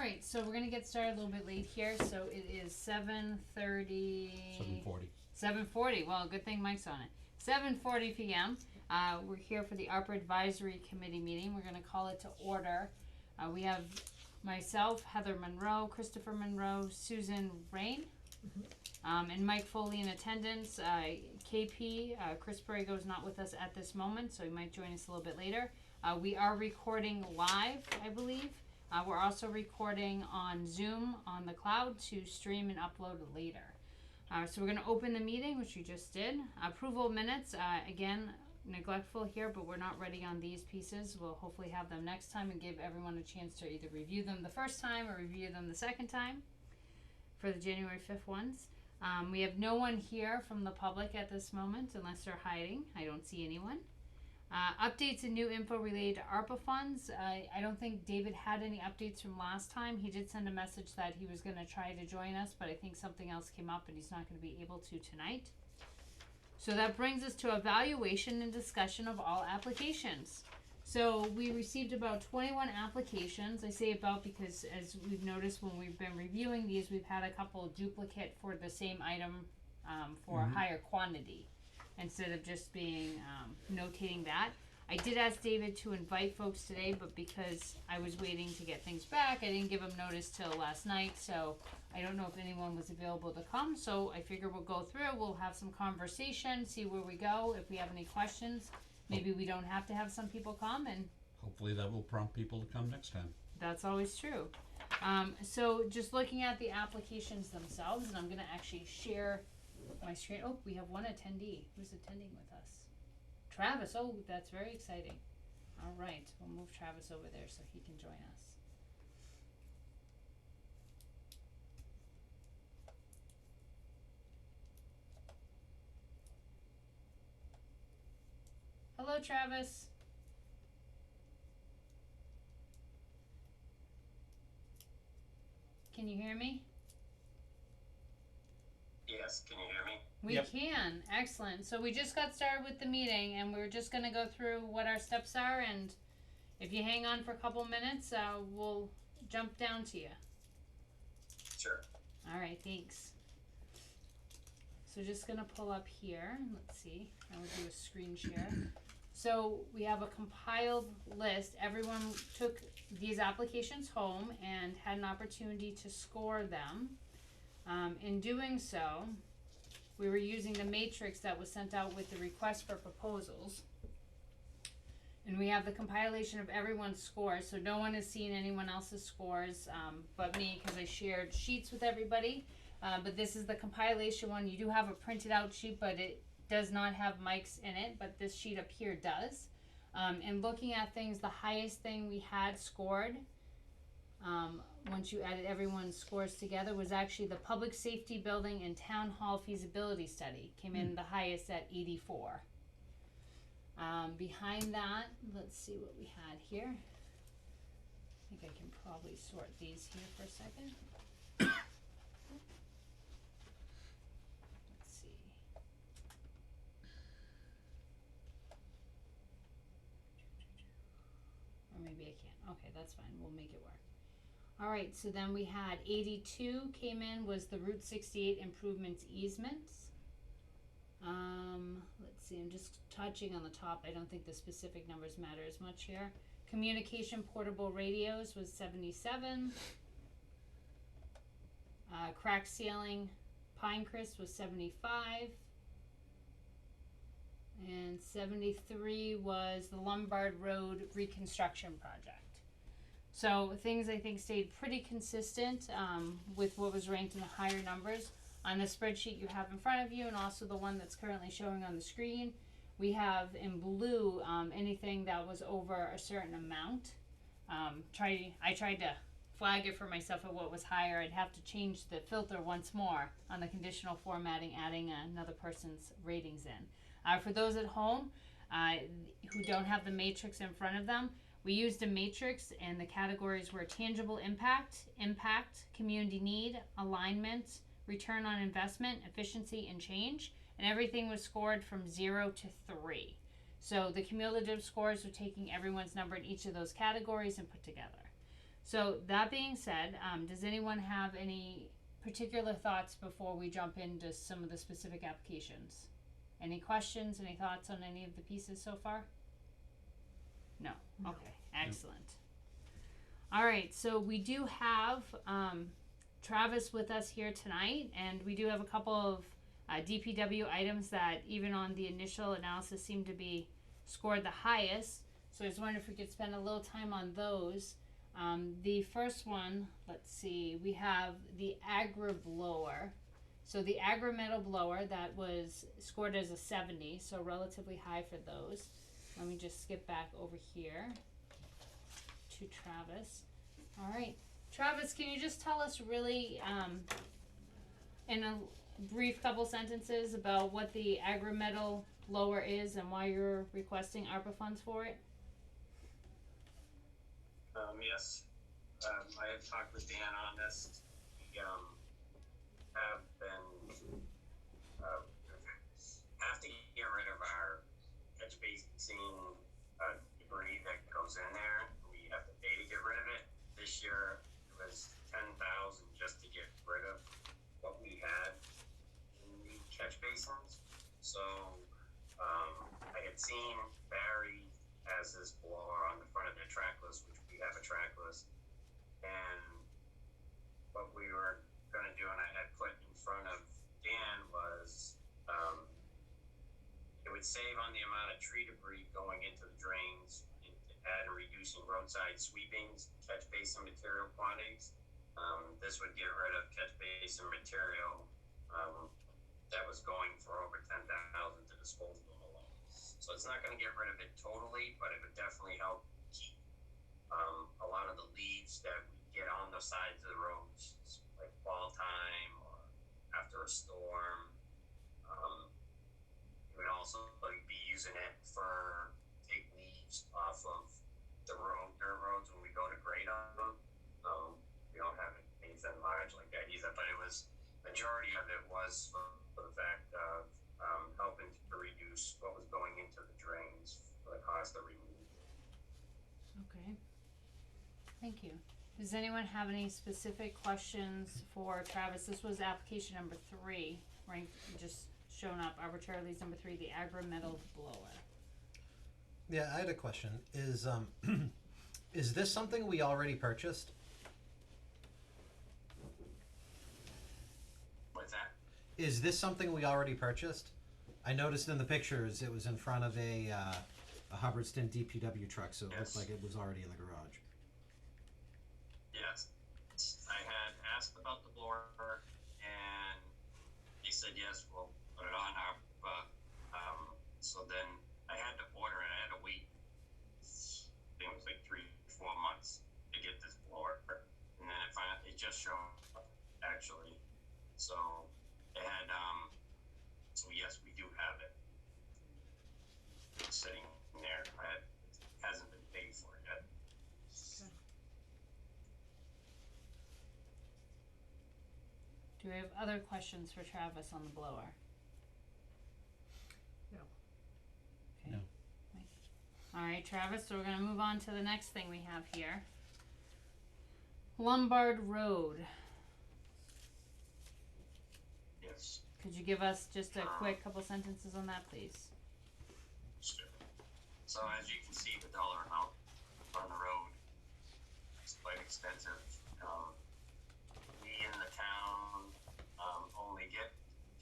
right, so we're gonna get started a little bit late here, so it is 7:30. 7:40. 7:40, well, good thing Mike's on it. 7:40 p.m. We're here for the ARPA Advisory Committee meeting. We're gonna call it to order. We have myself, Heather Monroe, Christopher Monroe, Susan Rain, and Mike Foley in attendance. KP, Chris Borrego is not with us at this moment, so he might join us a little bit later. We are recording live, I believe. We're also recording on Zoom on the cloud to stream and upload later. So we're going to open the meeting, which we just did. Approval of minutes, again, neglectful here, but we're not ready on these pieces. We'll hopefully have them next time and give everyone a chance to either review them the first time or review them the second time for the January 5th ones. We have no one here from the public at this moment unless they're hiding. I don't see anyone. Updates and new info related to ARPA funds. I don't think David had any updates from last time. He did send a message that he was going to try to join us, but I think something else came up and he's not going to be able to tonight. So that brings us to evaluation and discussion of all applications. So we received about 21 applications. I say about because as we've noticed when we've been reviewing these, we've had a couple duplicate for the same item for a higher quantity, instead of just being notating that. I did ask David to invite folks today, but because I was waiting to get things back, I didn't give him notice till last night, so I don't know if anyone was available to come. So I figure we'll go through, we'll have some conversation, see where we go. If we have any questions, maybe we don't have to have some people come, and Hopefully that will prompt people to come next time. that's always true. So just looking at the applications themselves, and I'm gonna actually share my screen. Oh, we have one attendee. Who's attending with us? Travis. Oh, that's very exciting. All right, we'll move Travis over there so he can join us. Hello, Travis. Can you hear me? Yes, can you hear me? We Yep. can. Excellent. So we just got started with the meeting, and we're just going to go through what our steps are, and if you hang on for a couple minutes, we'll jump down to you. Sure. All right, thanks. So just going to pull up here. Let's see. I will do a screen share. So we have a compiled list. Everyone took these applications home and had an opportunity to score them. In doing so, we were using the matrix that was sent out with the request for proposals. And we have the compilation of everyone's scores, so no one has seen anyone else's scores but me, because I shared sheets with everybody. But this is the compilation one. You do have a printed out sheet, but it does not have Mike's in it, but this sheet up here does. And looking at things, the highest thing we had scored, once you added everyone's scores together, was actually the public safety building and town hall feasibility study. Came in the highest at 84. Behind that, let's see what we had here. I think I can probably sort these here for a second. Let's see. Or maybe I can't. Okay, that's fine. We'll make it work. All right, so then we had 82 came in, was the Route 68 improvements easements. Let's see, I'm just touching on the top. I don't think the specific numbers matter as much here. Communication portable radios was 77. Crack ceiling Pinecrest was 75. And 73 was the Lombard Road reconstruction project. So things I think stayed pretty consistent with what was ranked in the higher numbers. On the spreadsheet you have in front of you, and also the one that's currently showing on the screen, we have in blue anything that was over a certain amount. I tried to flag it for myself at what was higher. I'd have to change the filter once more on the conditional formatting, adding another person's ratings in. For those at home who don't have the matrix in front of them, we used a matrix, and the categories were tangible impact, community need, alignment, return on investment, efficiency, and change. And everything was scored from 0 to 3. So the cumulative scores are taking everyone's number in each of those categories and put together. So that being said, does anyone have any particular thoughts before we jump into some of the specific applications? Any questions, any thoughts on any of the pieces so far? No. Okay, excellent. All right, so we do have Travis with us here tonight, and we do have a couple of DPW items that even on the initial analysis seem to be scored the highest. So I was wondering if we could spend a little time on those. The first one, let's see, we have the Agri blower. So the Agri metal blower that was scored as a 70, so relatively high for those. Let me just skip back over here to Travis. All right, Travis, can you just tell us really in a brief couple sentences about what the Agri metal blower is and why you're requesting ARPA funds for it? Yes. I had talked with Dan on this. We have been have to get rid of our catch basin debris that goes in there. We have to pay to get rid of it. This year it was $10,000 just to get rid of what we had in the catch basins. So I had seen Barry has this blower on the front of their trackless, which we have a trackless, and what we were going to do, and I had put in front of Dan, was it would save on the amount of tree debris going into the drains and reducing roadside sweepings, catch basin material quantities. This would get rid of catch basin material that was going for over $10,000 to dispose of them alone. So it's not going to get rid of it totally, but it would definitely help keep a lot of the leaves that we get on the sides of the roads, like fall time or after a storm. We would also be using it for take leaves off of the dirt roads when we go to grade on them. We don't have anything large like that either, but it was majority of it was for the fact of helping to reduce what was going into the drains for the cost of removal. Okay. Thank you. Does anyone have any specific questions for Travis? This was application number 3, ranked just shown up arbitrarily as number 3, the Agri metal blower. Yeah, I had a question. Is this something we already purchased? What's that? Is this something we already purchased? I noticed in the pictures it was in front of a Hubbardston DPW truck, so it Yes. looked like it was already in the garage. Yes. I had asked about the blower, and they said yes, we'll put it on our. So then I had to order it. I had to wait. I think it was like 3-4 months to get this blower, and then it just showed up actually. So it had. So yes, we do have it. It's sitting there. It hasn't been paid for yet. Do we have other questions for Travis on the blower? No. Okay. No. All right, Travis, so we're going to move on to the next thing we have here. Lombard Road. Yes. Could you give us just a quick couple sentences on that, please? Sure. So as you can see, the dollar amount on the road is quite extensive. We in the town only get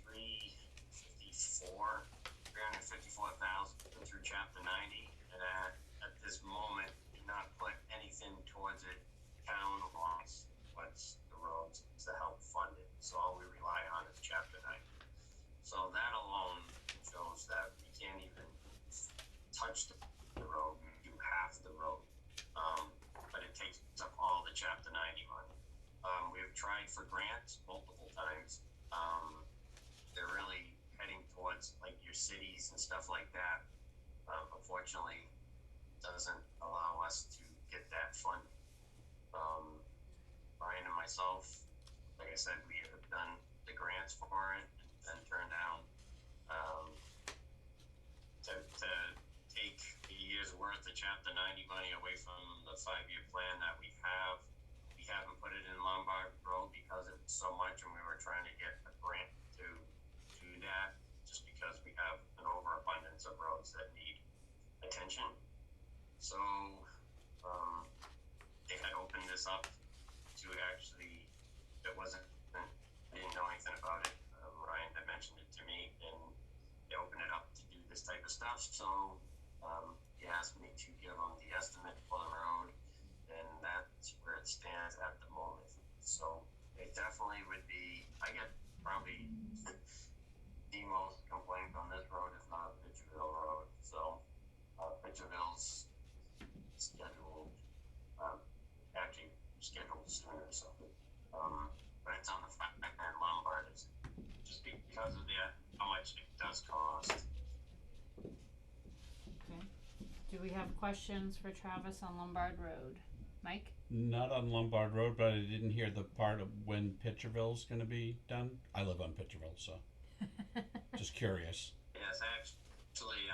354,000 through Chapter 90, and at this moment, do not put anything towards it town-wise. What's the roads to help fund it? So all we rely on is Chapter 90. So that alone shows that we can't even touch the road, we do half the road, but it takes up all the Chapter 90 money. We've tried for grants multiple times. They're really heading towards like your cities and stuff like that. Unfortunately, doesn't allow us to get that funding. Brian and myself, like I said, we have done the grants for it and turned down to take a year's worth of Chapter 90 money away from the 5-year plan that we have attention. So, they had opened this up to actually, it wasn't, I didn't know anything about it. Ryan had mentioned it to me, and they opened it up to do this type of stuff. So, he asked me to give him the estimate for the road, and that's where it stands at the moment. So, it definitely would be, I get probably the most complaints on this road, if not Pitcherville Road. So, Pitcherville's scheduled, actually scheduled sooner. So, but it's on the front end. Lombard is just because of how much it does cost. Okay. Do we have questions for Travis on Lombard Road? Mike? Not on Lombard Road, but I didn't hear the part of when Pitcherville's gonna be done. I live on Pitcherville, so just curious. Yes, actually,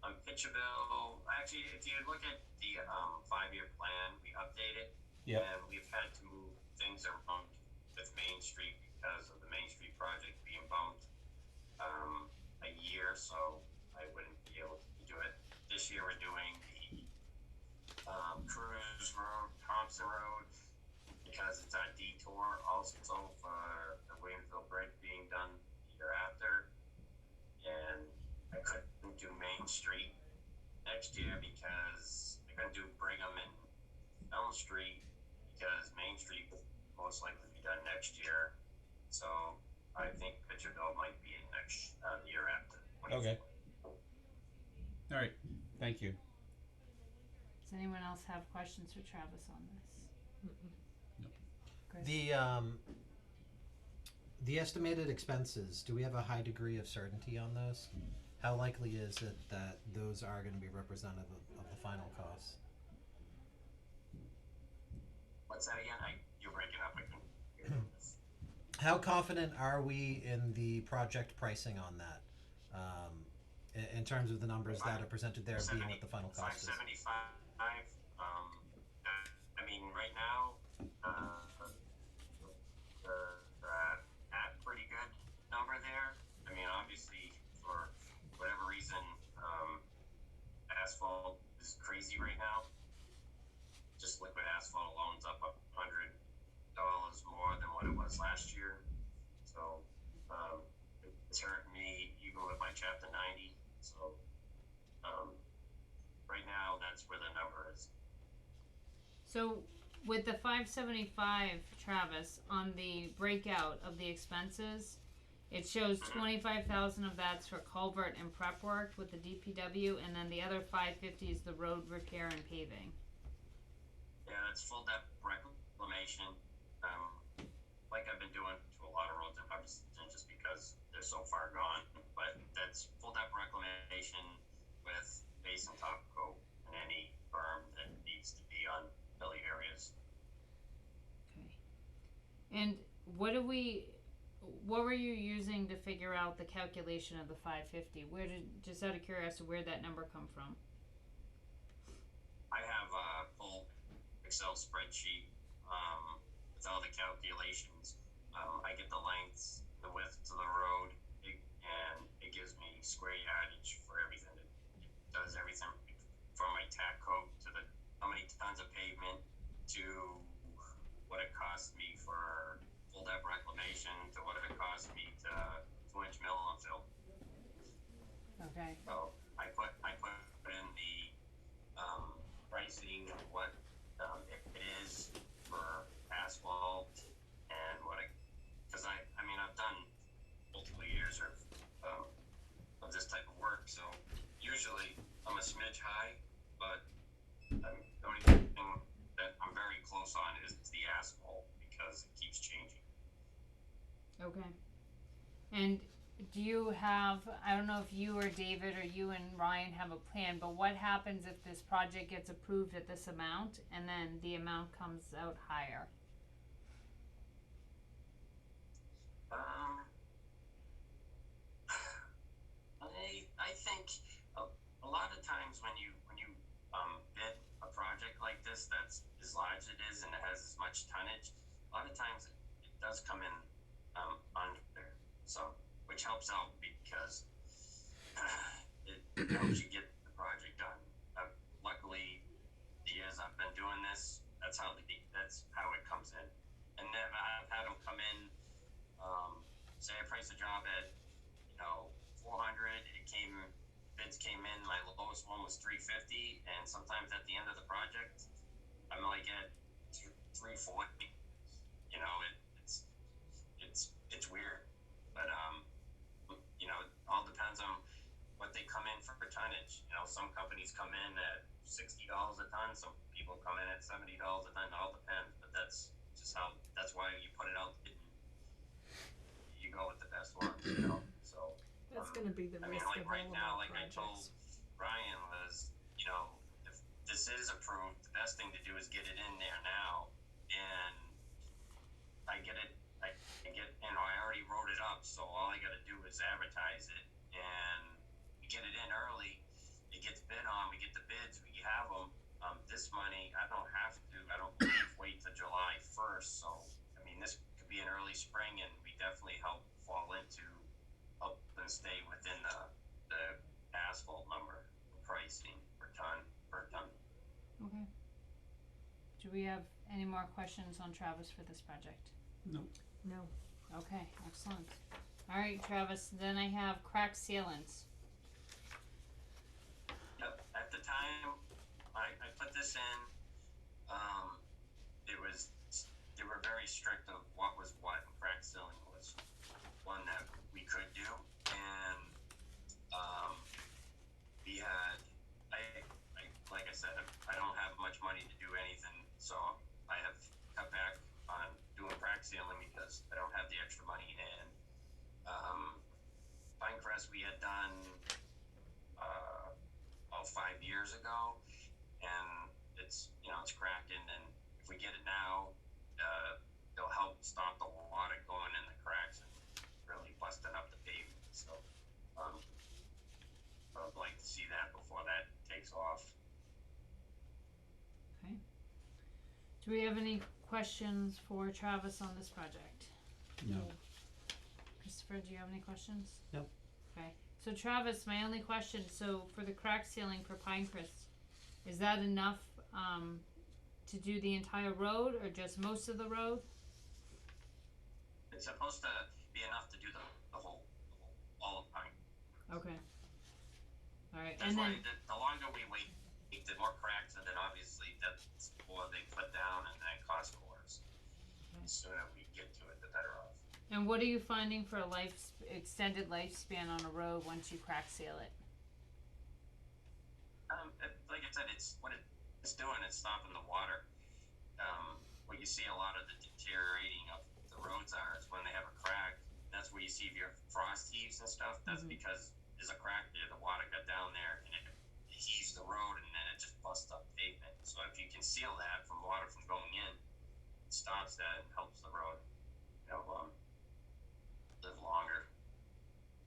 on Pitcherville, actually, if you look at the 5-year plan, we update it, Yep. and we've had to move things around with Main Street because of the Main Street project being bumped a year, so I wouldn't be able to do it. This year we're doing the Cruise Road, Thompson Road, because it's a detour also for the Williamsville Bridge being done the year after. And I couldn't do Main Street next year because I couldn't do Brigham and Elm Street because Main Street will most likely be done next year. So I think Pitcherville might be in next year after. Okay. All right. Thank you. Does anyone else have questions for Travis on this? Chris? The estimated expenses, do we have a high degree of certainty on those? How likely is it that those are gonna be representative of the final costs? What's that again? You're breaking up. I couldn't hear this. How confident are we in the project pricing on that? In terms of the numbers that are presented there being what the final cost is? 575. I mean, right now, they're at pretty good number there. I mean, obviously, for whatever reason, asphalt is crazy right now. Just liquid asphalt alone's up $100 more than what it was last year. So, it's hurting me even with my Chapter 90. So, right now, that's where the number is. So with the 575, Travis, on the breakout of the expenses, it shows 25,000 of that's for culvert and prep work with the DPW, and then the other 550 is the road repair and paving. Yeah, that's full depth reclamation. Like I've been doing to a lot of roads in Hubbardston just because they're so far gone. But that's full depth reclamation with base and top coat and any berm that needs to be on hilly areas. Okay. And what were you using to figure out the calculation of the 550? Just out of curiosity, where'd that number come from? I have a full Excel spreadsheet with all the calculations. I get the lengths, the width to the road, and it gives me square yardage for everything. It does everything from my tack coat to how many tons of pavement to what it costs me for full depth reclamation to what it costs me to 2-inch mill and fill. Okay. So I put in the pricing of what it is for asphalt and because I mean I've done multiple years of this type of work, so usually I'm a smidge high, but the only thing that I'm very close on is the asphalt because it keeps changing. Okay. And do you have, I don't know if you or David or you and Ryan have a plan, but what happens if this project gets approved at this amount and then the amount comes out higher? I think a lot of times when you bid a project like this that's as large as it is and it has as much tonnage, a lot of times it does come in under, so which helps out because it helps you get the project done. Luckily, the years I've been doing this, that's how it comes in. And then I've had them come in, say I price a job at, 400. Bids came in. My lowest one was 350, and sometimes at the end of the project, I'm like at 340. It's weird, but it all depends on what they come in for tonnage. Some companies come in at $60 a ton. Some people come in at $70 a ton. It all depends, but that's just how. That's why you put it out. You go with the best one. So That's gonna be the risk like of right all now, of our like I told projects. Ryan was, if this is approved, the best thing to do is get it in there now, and I get it. I already wrote it up, so all I got to do is advertise it, and we get it in early. It gets bid on. We get the bids. We have them. This money, I don't have to. I don't believe wait till July 1st. So this could be an early spring, and we definitely help and stay within the asphalt number pricing per ton. Okay. Do we have any more questions on Travis for this project? No. No, Okay, excellent. Alright, Travis, then I have crack sealants. Yep. At the time I put this in, they were very strict of what was what, and crack sealing was one that we could do. And we had, like I said, I don't have much money to do anything, so I have cut back on doing crack sealing because I don't have the extra money. And Pinecrest we had done about 5 years ago, and it's cracked, and if we get it now, it'll help stop the water going in the cracks and really busting up the pavement. So I'd like to see that before that takes off. Okay. Do we have any questions for Travis on this project? No. Christopher, do you have any questions? Nope. Okay. So Travis, my only question, so for the crack sealing for Pinecrest, is that enough to do the entire road or just most of the road? It's supposed to be enough to do the whole all of Pine. Okay. Alright, That's and why then, the longer we wait, the more cracks, and then obviously that's more they put down, and that costs more. The sooner we get to it, the better off. and what are you finding for a extended lifespan on a road once you crack seal it? Like I said, what it's doing. It's stopping the water. What you see a lot of the deteriorating of the roads is when they have a crack. That's where you see your frost heaves and stuff. That's because there's a crack there. The water got down there, and it heaves the road, and then it just busts up pavement. So if you can seal that from water from going in, it stops that and helps the road, live longer.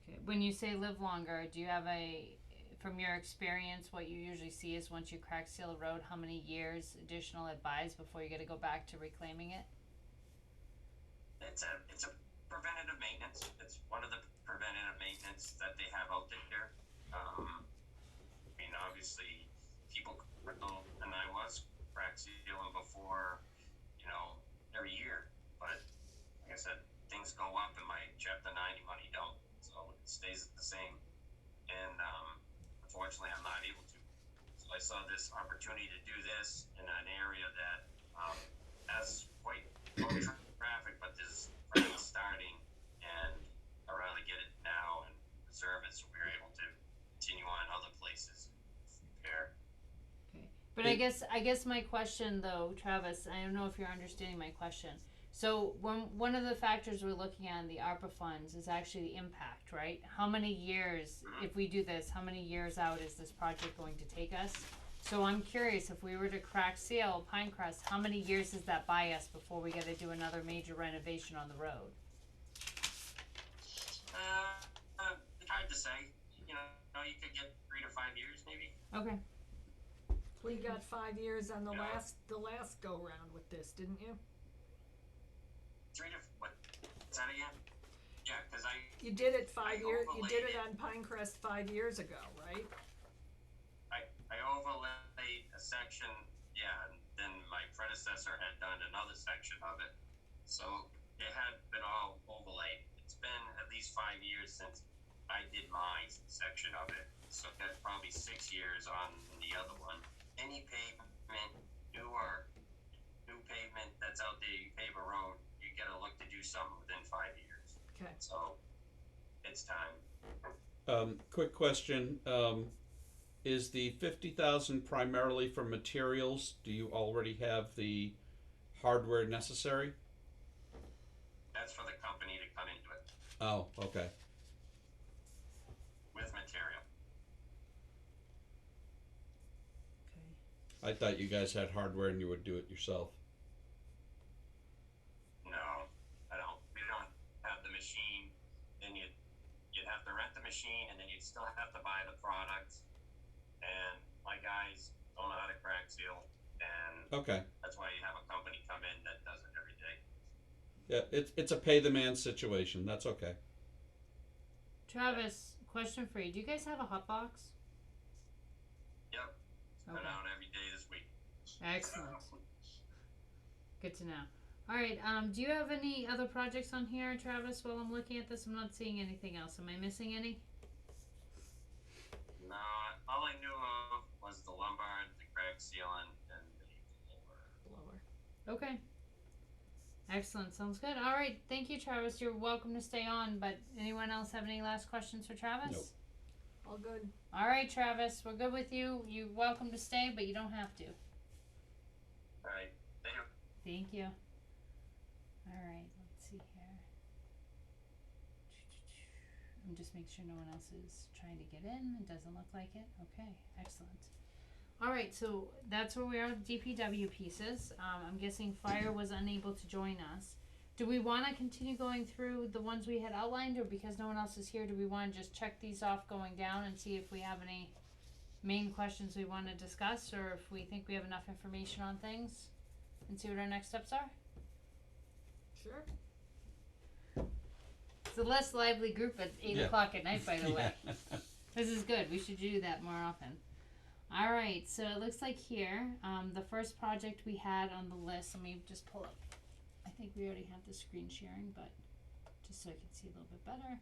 Okay. When you say live longer, do you have from your experience, what you usually see is once you crack seal a road, how many years additional it buys before you got to go back to reclaiming it? It's a preventative maintenance. It's one of the preventative maintenance that they have out there. Obviously, people, and I was crack sealing before, every year. But like I said, things go up, and my Chapter 90 money don't, so it stays the same. And unfortunately, I'm not able to. So I saw this opportunity to do this in an area that has quite low traffic, but there's traffic starting, and I'd rather get it now and preserve it so we're able to continue on other places and repair. Okay. But I guess my question though, Travis, I don't know if you're understanding my question. So one of the factors we're looking at in the ARPA funds is actually the impact, right? How many years, if we do this, how many years out is this project going to take us? So I'm curious, if we were to crack seal Pinecrest, how many years does that buy us before we got to do another major renovation on the road? It's hard to say. You could get 3 to 5 years maybe. Okay. we got 5 years on the Yeah. last go round with this, didn't you? 3 to what? Is that again? Yeah, because You did it 5 I years. You did it overlaid on Pinecrest 5 years ago, right? I section, yeah, and then my predecessor had done another section of it. So it had been all overlaid. It's been at least 5 years since I did my section of it. So that's probably 6 years on the other one. Any pavement, new pavement that's out there, you pave a road, you gotta look to do something within 5 years. Okay. So it's time. Quick question, is the 50,000 primarily for materials? Do you already have the hardware necessary? That's for the company to come into it Oh, okay. with material. Okay. I thought you guys had hardware and you would do it yourself. No, I don't. We don't have the machine. Then you'd have to rent the machine, and then you'd still have to buy the product. And my guys don't know how to crack seal, and Okay. that's why you have a company come in that does it every day. Yeah, it's a pay the man situation. That's okay. Travis, question for you. Do you guys have a hot box? Yep, it's been Okay. out every day this week. Excellent. Good to know. All right. Do you have any other projects on here, Travis? While I'm looking at this, I'm not seeing anything else. Am I missing any? No, all I knew of was the Lombard, the crack sealant, and the blower. Blower. Okay. Excellent. Sounds good. All right. Thank you, Travis. You're welcome to stay on. But anyone else have any last questions for Travis? Nope. All good. All right, Travis. We're good with you. You're welcome to stay, but you don't have to. All right, thank you. Thank you. All right. Let's see here. I'm just making sure no one else is trying to get in. It doesn't look like it. Okay. Excellent. All right, so that's where we are with DPW pieces. I'm guessing Fire was unable to join us. Do we want to continue going through the ones we had outlined, or because no one else is here, do we want to just check these off going down and see if we have any main questions we want to discuss, or if we think we have enough information on things, and see what our next steps are? Sure. It's a less lively group at 8 Yeah. o'clock at night, by the way. Yeah. This is good. We should do that more often. All right, so it looks like here, the first project we had on the list, let me just pull up. I think we already have the screen sharing, but just so I can see a little bit better.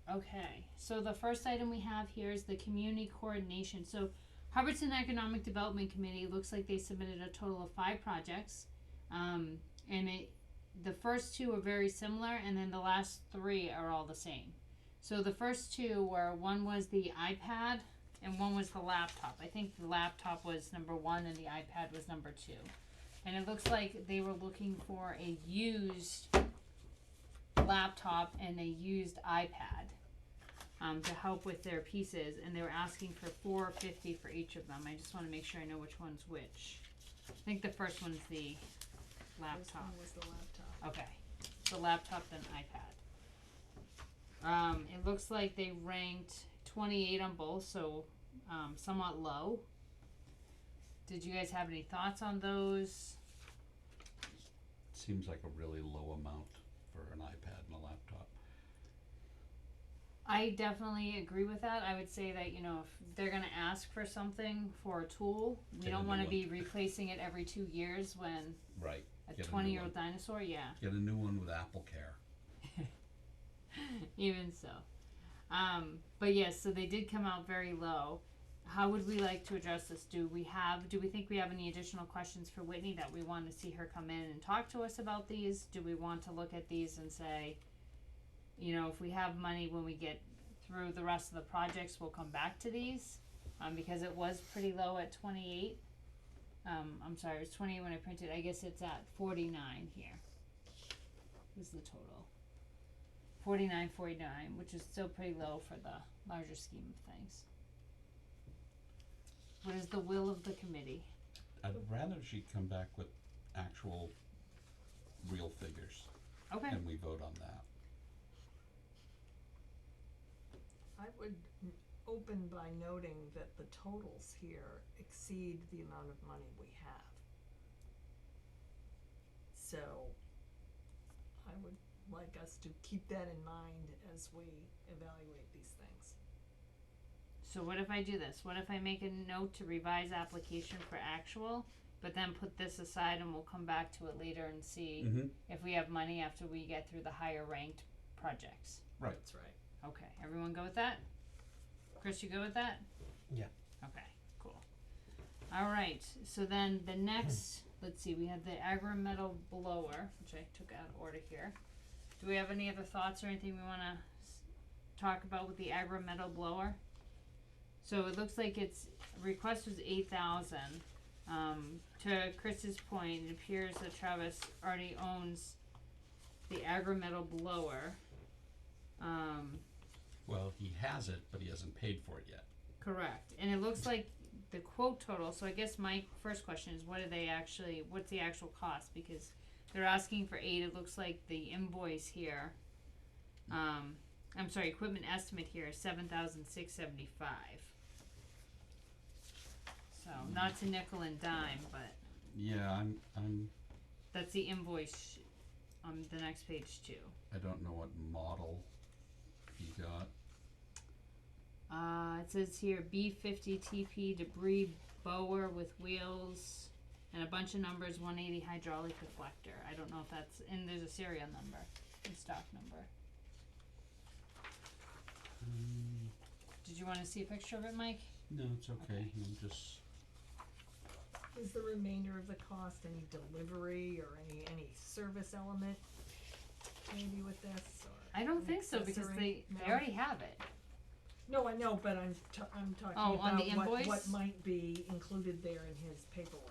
Okay, so the first item we have here is the community coordination. So Hubbardson Economic Development Committee, looks like they submitted a total of 5 projects. And the first 2 are very similar, and then the last 3 are all the same. So the first 2 were, one was the iPad, and one was the laptop. I think the laptop was number 1 and the iPad was number 2. And it looks like they were looking for a used laptop and a used iPad to help with their pieces, and they were asking for $450 for each of them. I just want to make sure I know which one's which. I think the first one's the This laptop. one was the laptop. Okay, the laptop and iPad. It looks like they ranked 28 on both, so somewhat low. Did you guys have any thoughts on those? Seems like a really low amount for an iPad and a laptop. I definitely agree with that. I would say that, you know, if they're going to ask for something for a tool, we Get a don't new want to one. be replacing it every 2 years when Right. a Get a new 20-year-old one. dinosaur, yeah. Get a new one with Apple Care. Even so. But yes, so they did come out very low. How would we like to address this? Do we think we have any additional questions for Whitney that we want to see her come in and talk to us about these? Do we want to look at these and say, you know, if we have money when we get through the rest of the projects, we'll come back to these? Because it was pretty low at 28. I'm sorry, it was 28 when I printed. I guess it's at 49 here. Is the total. 49.49, which is still pretty low for the larger scheme of things. What is the will of the committee? I'd rather she come back with actual real figures Okay. and we vote on that. I would open by noting that the totals here exceed the amount of money we have. So I would like us to keep that in mind as we evaluate these things. So what if I do this? What if I make a note to revise application for actual, but then put this aside and we'll come back to it later and see Mm-hmm. if we have money after we get through the higher ranked projects. That's right. Okay, everyone go with that? Chris, you go with that? Yeah. Okay, cool. Alright, so then the next, let's see, we had the agri-metal blower, which I took out of order here. Do we have any other thoughts or anything we wanna talk about with the agri-metal blower? So it looks like its request was 8,000. To Chris's point, it appears that Travis already owns the agri-metal blower. Well, he has it, but he hasn't paid for it yet. Correct, and it looks like the quote total, so I guess my first question is what's the actual cost, because they're asking for 8, it looks like the invoice here, equipment estimate here is $7,675. So, not to nickel and dime, but Yeah, I'm that's the invoice on the next page too. I don't know what model he got. It says here B50 TP debris bower with wheels and a bunch of numbers, 180 hydraulic deflector. I don't know if that's, and there's a serial number and stock number. Did you want to see a picture of it, Mike? No, it's okay. Okay. I'm just Is the remainder of the cost any delivery or any service element maybe with this, or? I don't an think so because accessory? they No? already have it. No, I know, but I'm talking Oh, on the about invoice? what might be included there in his paperwork.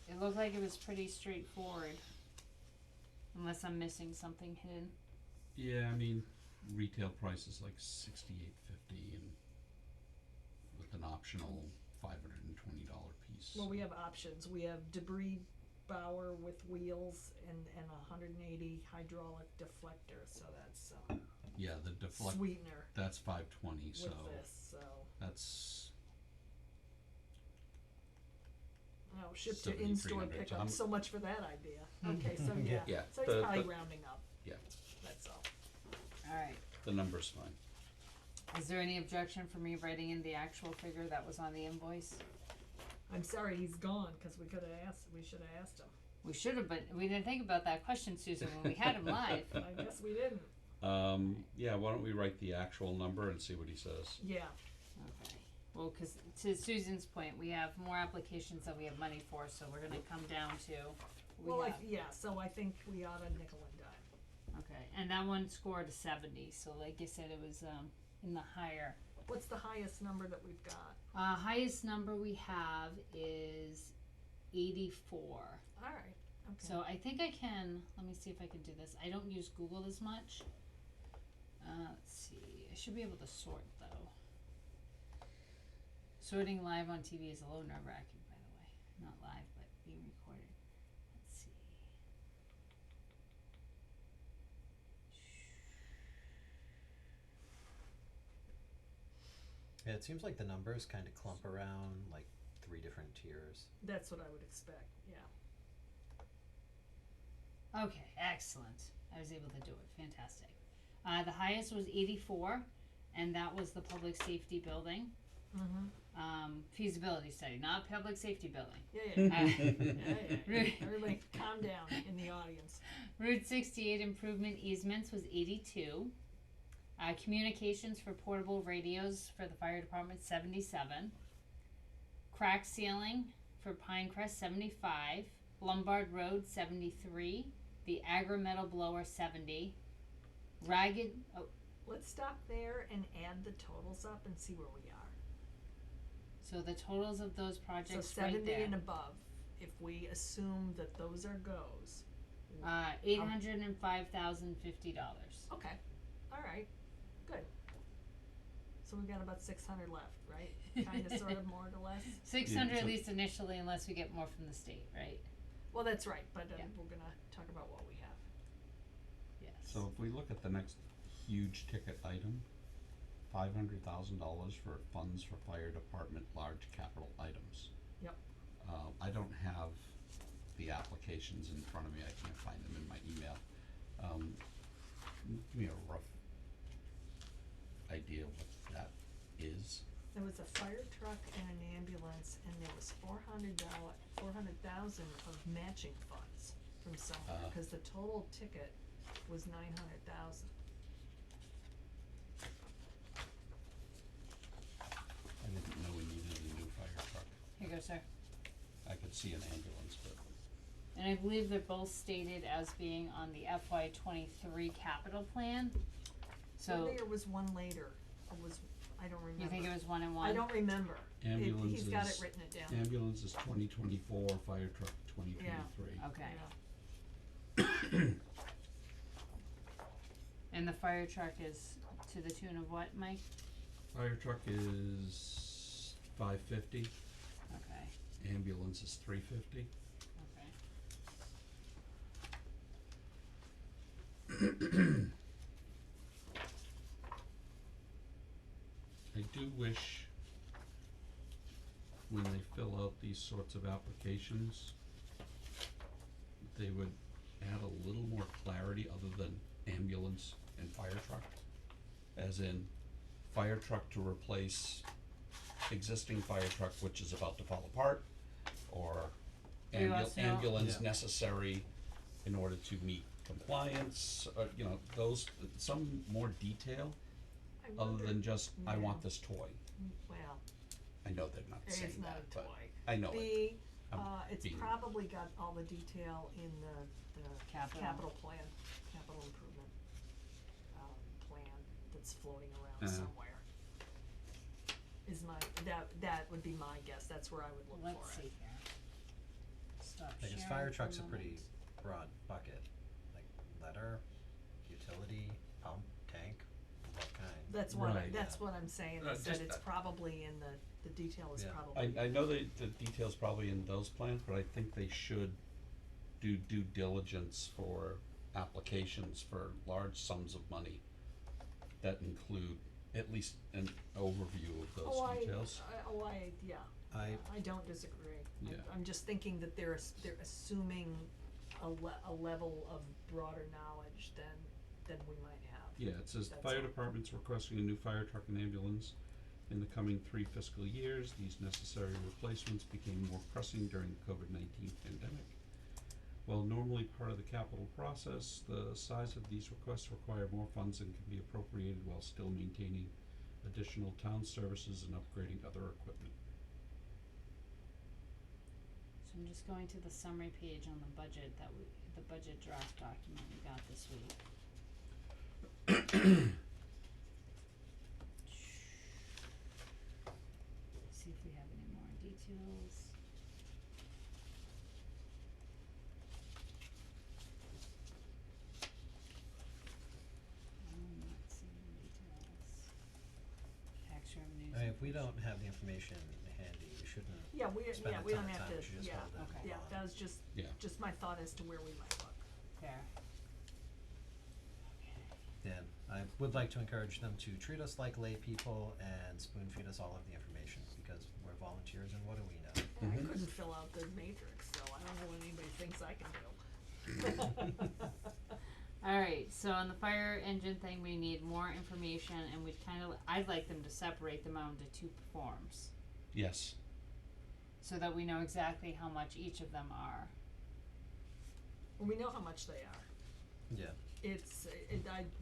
It looked like it was pretty straightforward. Unless I'm missing something hidden. yeah. I mean, retail price is like $68.50, and with an optional $520 piece. Well, we have options. We have debris bower with wheels and a 180 hydraulic deflector, so that's Yeah, the deflect. sweetener That's $520. So with this, so. that's No, ship to in-store 7,300, so pickup, I'm- so much for that idea. Okay, so Yeah. yeah, Yeah, so he's the- probably the- rounding up. yeah. That's all. Alright. the number's fine. Is there any objection for me writing in the actual figure that was on the invoice? I'm sorry he's gone, cause we should have asked him. We should have, but we didn't think about that question, Susan, when we had him live. I guess we didn't. Yeah. Why don't we write the actual number and see what he says? Yeah, Okay. Well, cause to Susan's point, we have more applications than we have money for, so we're gonna come down to, so I think we ought to nickel and dime. okay, and that one scored a 70, so like I said, it was, in the higher. What's the highest number that we've got? Highest number we have is 84. Alright, okay. So I think I can, let me see if I can do this. I don't use Google as much. Let's see, I should be able to sort though. Sorting live on TV is a little nerve-wracking, by the way. Not live, but being recorded. Let's see. Yeah, it seems like the numbers kind of clump around like 3 different tiers. That's what I would expect, yeah. Okay, excellent. I was able to do it. Fantastic. The highest was 84, and that was the public safety building. Mm-hmm. Feasibility study, not public safety building. Yeah. Everybody calm down in the audience. Route 68 improvement easements was 82. Communications for portable radios for the fire department, 77. Crack sealing for Pinecrest, 75. Lombard Road, 73. The agri-metal blower, 70. Ragged, Let's stop there and add the totals up and see where we are. so the totals of those So projects right 70 there. and above, if we assume that those are goes. $805,050. Okay, alright, good. So we've got about 600 left, right? Kinda, sort of, more or less? 600 Yeah, at so- least initially, unless we get more from the state, right? Well, that's right, but Yeah. we're gonna talk about what we have. Yes. So if we look at the next huge ticket item, $500,000 for funds for fire department large capital items. Yep. I don't have the applications in front of me. I can't find them in my email. Give me a rough idea of what that is? There was a fire truck and an ambulance, and there was $400,000 of matching funds from somewhere, cause the total ticket was $900,000. I didn't know we needed a new fire truck. Here you go, sir. I could see an ambulance, but And I believe they're both stated as being on the FY 23 capital plan. So, There was one later, it was, I don't remember. you think it was one and one? I don't remember. ambulance He's got it is- written it down. ambulance is 2024, fire truck 2023. Okay. Yeah. And the fire truck is to the tune of what, Mike? Fire truck is 550, Okay, ambulance is 350. okay. I do wish when they fill out these sorts of applications, they would add a little more clarity other than ambulance and fire truck. As in, fire truck to replace existing fire truck which is about to fall apart, or We also- ambulance Yeah. necessary in order to meet compliance, you know, those, some more detail. I Other wonder- than just, I yeah. want this toy. Well, I know they're not saying it's not that, a but toy. I know it. It's being- probably got all the detail in the Capital. capital plan, capital improvement, plan that's floating around Uh-huh. somewhere. Is that would be my guess, that's where I would look for it. Let's see here. Stop Because sharing fire for truck's a moment. pretty broad bucket, like letter, utility, pump, tank, what kind? That's Right. what I'm saying, is that just, it's probably in the detail is Yeah. probably. I know the details probably in those plans, but I think they should do due diligence for applications for large sums of money that include at least an overview of those details. Yeah, I, I don't disagree. Yeah. I'm just thinking that they're assuming a level of broader knowledge than we might have. Yeah, it says the That's fire all. department's requesting a new fire truck and ambulance in the coming 3 fiscal years. These necessary replacements became more pressing during the COVID-19 pandemic. While normally part of the capital process, the size of these requests require more funds than can be appropriated while still maintaining additional town services and upgrading other equipment. So I'm just going to the summary page on the budget the budget draft document we got this week. See if we have any more details. I'm not seeing details. Tax revenues. I mean, if we don't have the information handy, we shouldn't Yeah, we spend a don't ton of have time, to, we should just yeah, hold it. and Okay. move yeah, on. that was just Yeah. my thought as to where we might look. Fair. Dan, I would like to encourage them to treat us like lay people and spoon feed us all of the information, because we're volunteers and what do we know? I Mhm. couldn't fill out the matrix, so I don't know what anybody thinks I can do. Alright, so on the fire engine thing, we need more information and I'd like them to separate them out into 2 forms. Yes. So that we know exactly how much each of them are. Well, we know how much they are. Yeah,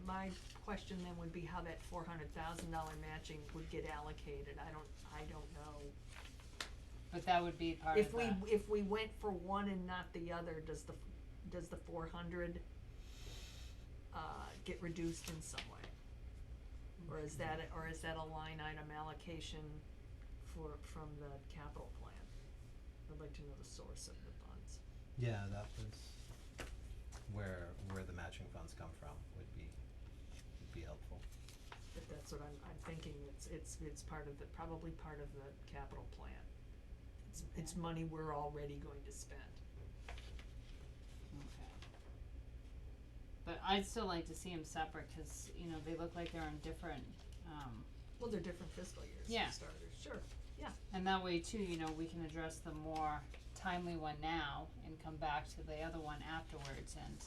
My question then would be how that $400,000 matching would get allocated, I don't know. But that would be part If of we, the, if we went for one and not the other, does the 400, get reduced in some way? Or is that a line item allocation from the capital plan? I'd like to know the source of the funds. yeah, that was where the matching funds come from would be helpful. If that's what I'm thinking, it's part of probably part of the capital plan. It's money we're already going to spend. okay. But I'd still like to see them separate, cause, you know, they look like they're in different, Well, they're different fiscal years Yeah. for starters, sure, yeah. and that way too, you know, we can address the more timely one now and come back to the other one afterwards, and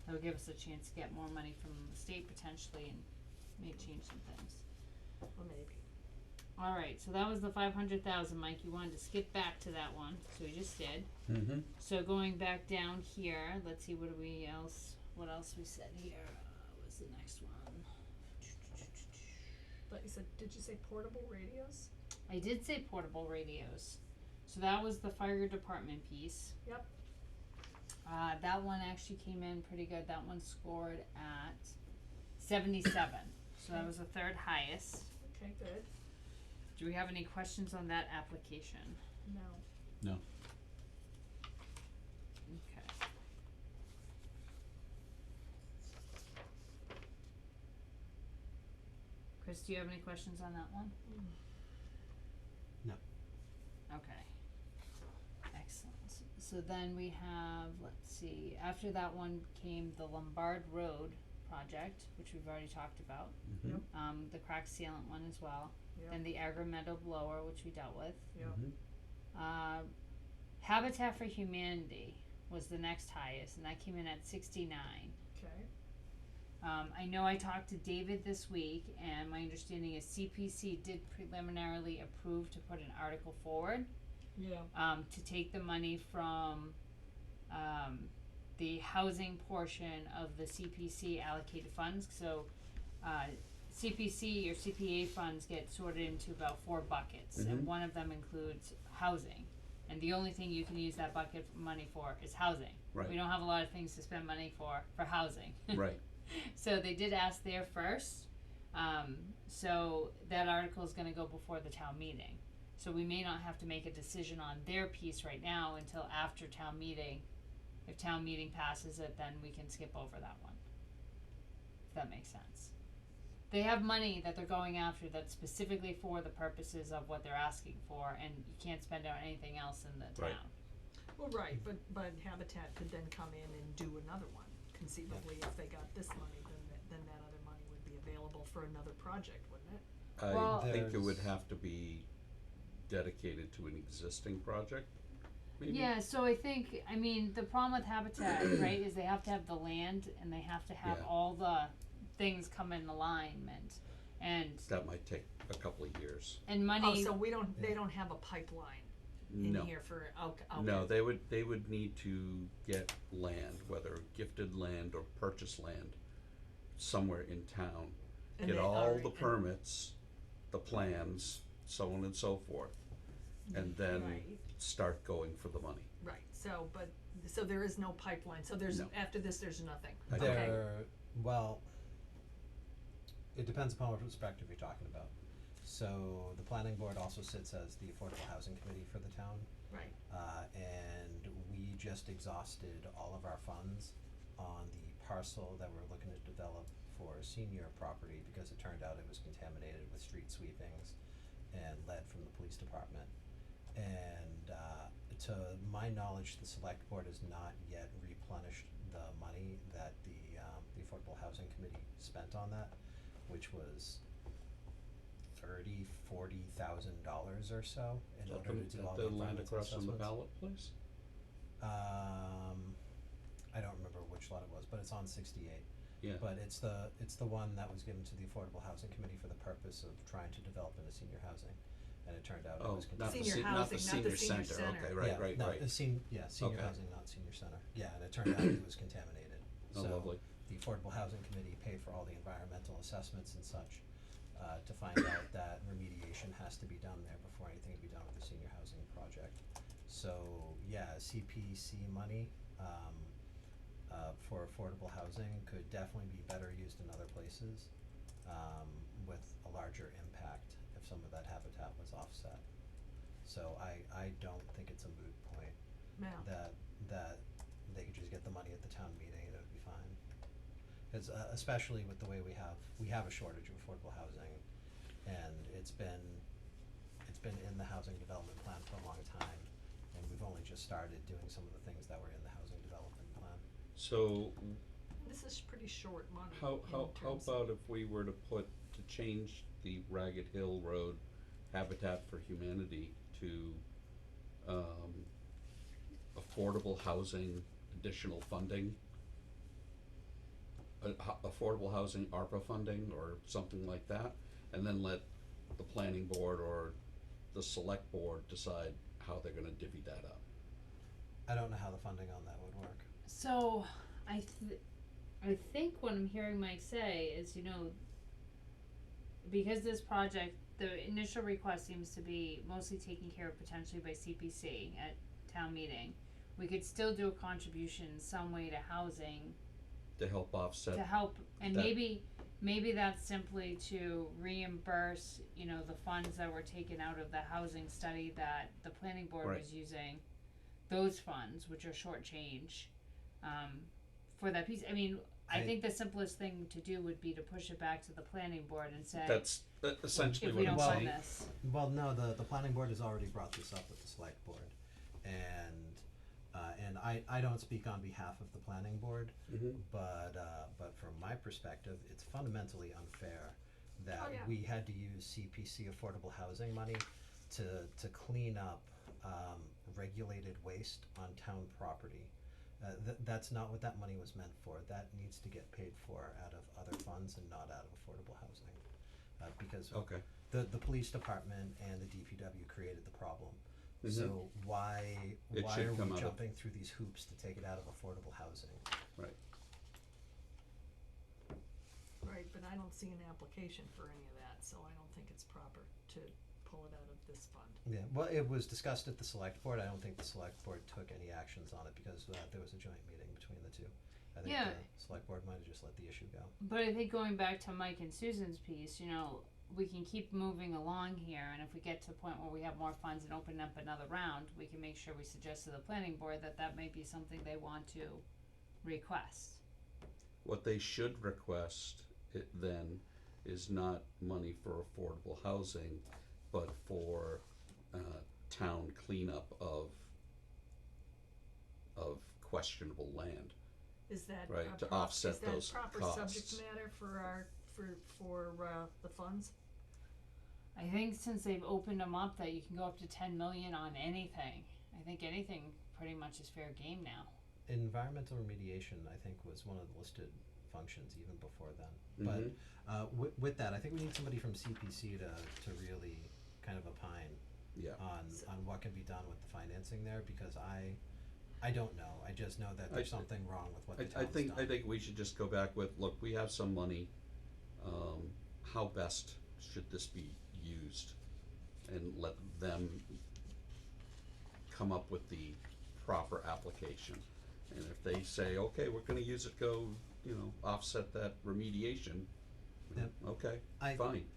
that would give us a chance to get more money from the state potentially and may change some things. Well, maybe. Alright, so that was the 500,000, Mike, you wanted to skip back to that one, so we just did. Mm-hmm. So going back down here, let's see, what else we said here, what's the next one? But you said, did you say portable radios? I did say portable radios, so that was the fire department piece. Yep. That one actually came in pretty good, that one scored at 77, so that was the third highest. Okay, good. Do we have any questions on that application? No. No. Okay. Chris, do you have any questions on that one? No. Okay. Excellent. So then we have, let's see, after that one came the Lombard Road project, which we've already talked about. Mm-hmm. Yep. The crack sealant one as well. Yep. Then the agri-meadow blower, which we dealt with. Yep. Mm-hmm. Habitat for Humanity was the next highest, and that came in at 69. Okay. I know I talked to David this week, and my understanding is CPC did preliminarily approve to put an article forward Yeah. to take the money from the housing portion of the CPC allocated funds. So CPC or CPA funds get sorted into about 4 buckets, and Mhm. one of them includes housing. And the only thing you can use that bucket of money for is housing. Right. We don't have a lot of things to spend money for housing. Right. So they did ask there first. So that article is gonna go before the town meeting. So we may not have to make a decision on their piece right now until after town meeting. If town meeting passes it, then we can skip over that one. If that makes sense. They have money that they're going after that's specifically for the purposes of what they're asking for, and you can't spend it on anything else in the Right. town. Well, right, but Habitat could then come in and do another one. Conceivably, if they got this money, then that other money would be available for another project, wouldn't it? Well- I think it would There's- have to be dedicated to an existing project, maybe? Yeah, so I think, I mean, the problem with Habitat, right, is they have to have the land and they have to have Yeah. all the things come in alignment. And That might take a couple of years. money. Oh, so they don't have a pipeline in No. here for, okay. No, they would need to get land, whether gifted land or purchased land, somewhere in town. And Get they all already- the permits, the plans, so on and so forth, and then Right. start going for the money. Right, so there is no pipeline, so there's, No. after this, there's nothing. I Okay. There, well, it depends upon what perspective you're talking about. So the planning board also sits as the affordable housing committee for the town. Right. And we just exhausted all of our funds on the parcel that we're looking to develop for senior property because it turned out it was contaminated with street sweepings and lead from the police department. And to my knowledge, the select board has not yet replenished the money that the affordable housing committee spent on that, which was $40,000-$40,000 or so in order to do all the the land environmental across from the assessments. ballot place? I don't remember which lot it was, but it's on 68. Yeah. But it's the one that was given to the Affordable Housing Committee for the purpose of trying to develop into senior housing, and it turned out it Oh, was not the Senior not the housing, not the senior senior center, center. okay, right, yeah, right, no, right. senior Okay. housing, not senior center. Yeah, and it turned out it was contaminated. Oh, So lovely. the Affordable Housing Committee paid for all the environmental assessments and such to find out that remediation has to be done there before anything can be done with the senior housing project. So yeah, CPC money for affordable housing could definitely be better used in other places with a larger impact if some of that habitat was offset. So I don't think it's a moot point Yeah. that they could just get the money at the town meeting and it would be fine. Cause especially with the way we have a shortage of affordable housing, and it's been in the housing development plan for a long time, and we've only just started doing some of the things that were in the housing development plan. So This is pretty short money. how in terms of- about if we were to change the Ragged Hill Road Habitat for Humanity to affordable housing additional funding? Affordable housing ARPA funding or something like that, and then let the planning board or the select board decide how they're gonna divvy that up. I don't know how the funding on that would work. So, I think what I'm hearing Mike say is, because this project, the initial request seems to be mostly taken care of potentially by CPC at town meeting, we could still do a contribution in some way to housing To help offset, to help, and that- maybe that's simply to reimburse, the funds that were taken out of the housing study that the planning board Right. was using, those funds, which are short change, for that piece. I mean, I I- think the simplest thing to do would be to push it back to the planning board and say, that's essentially if what we I'm don't fund saying. this. Well, no, the planning board has already brought this up with the select board, and I don't speak on behalf of the planning board, but from my perspective, it's fundamentally unfair that Oh, yeah. we had to use CPC affordable housing money to clean up, regulated waste on town property. That's not what that money was meant for. That needs to get paid for out of other funds and not out of affordable housing. Because Okay, the police department and the DPW created the problem. Mhm. So why It should are come we out of- jumping through these hoops to take it out of affordable housing? right. Right, but I don't see an application for any of that, so I don't think it's proper to pull it out of this fund. Yeah, well, it was discussed at the select board. I don't think the select board took any actions on it because there was a joint meeting between the two. I think Yeah. the select board might have just let the issue go. But I think going back to Mike and Susan's piece, we can keep moving along here, and if we get to a point where we have more funds and open up another round, we can make sure we suggest to the planning board that may be something they want to request. What they should request it then is not money for affordable housing, but for town cleanup of questionable land. Is that Right, a to prop- offset is that those proper costs. subject matter for our, for the funds? I think since they've opened them up that you can go up to 10 million on anything. I think anything pretty much is fair game now. Environmental remediation, I think, was one of the listed functions even before then. Mhm. But with that, I think we need somebody from CPC to really kind of opine Yeah, on what can be done with the financing there, because I don't know. I just know that there's something wrong with what the town's done. I think we should just go back with, look, we have some money, how best should this be used? And let them come up with the proper application. And if they say, okay, we're gonna use it, offset that remediation, Yep. okay, I- fine.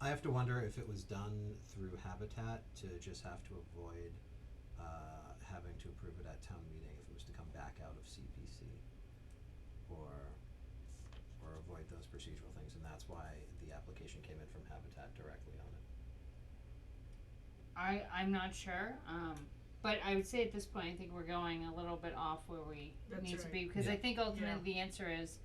I have to wonder if it was done through Habitat to just have to avoid having to approve it at town meeting, if it was to come back out of CPC, or avoid those procedural things, and that's why the application came in from Habitat directly on it. I'm not sure, but I would say at this point, I think we're going a little bit off where we That's need to right. be, because I Yeah. think ultimately the answer is,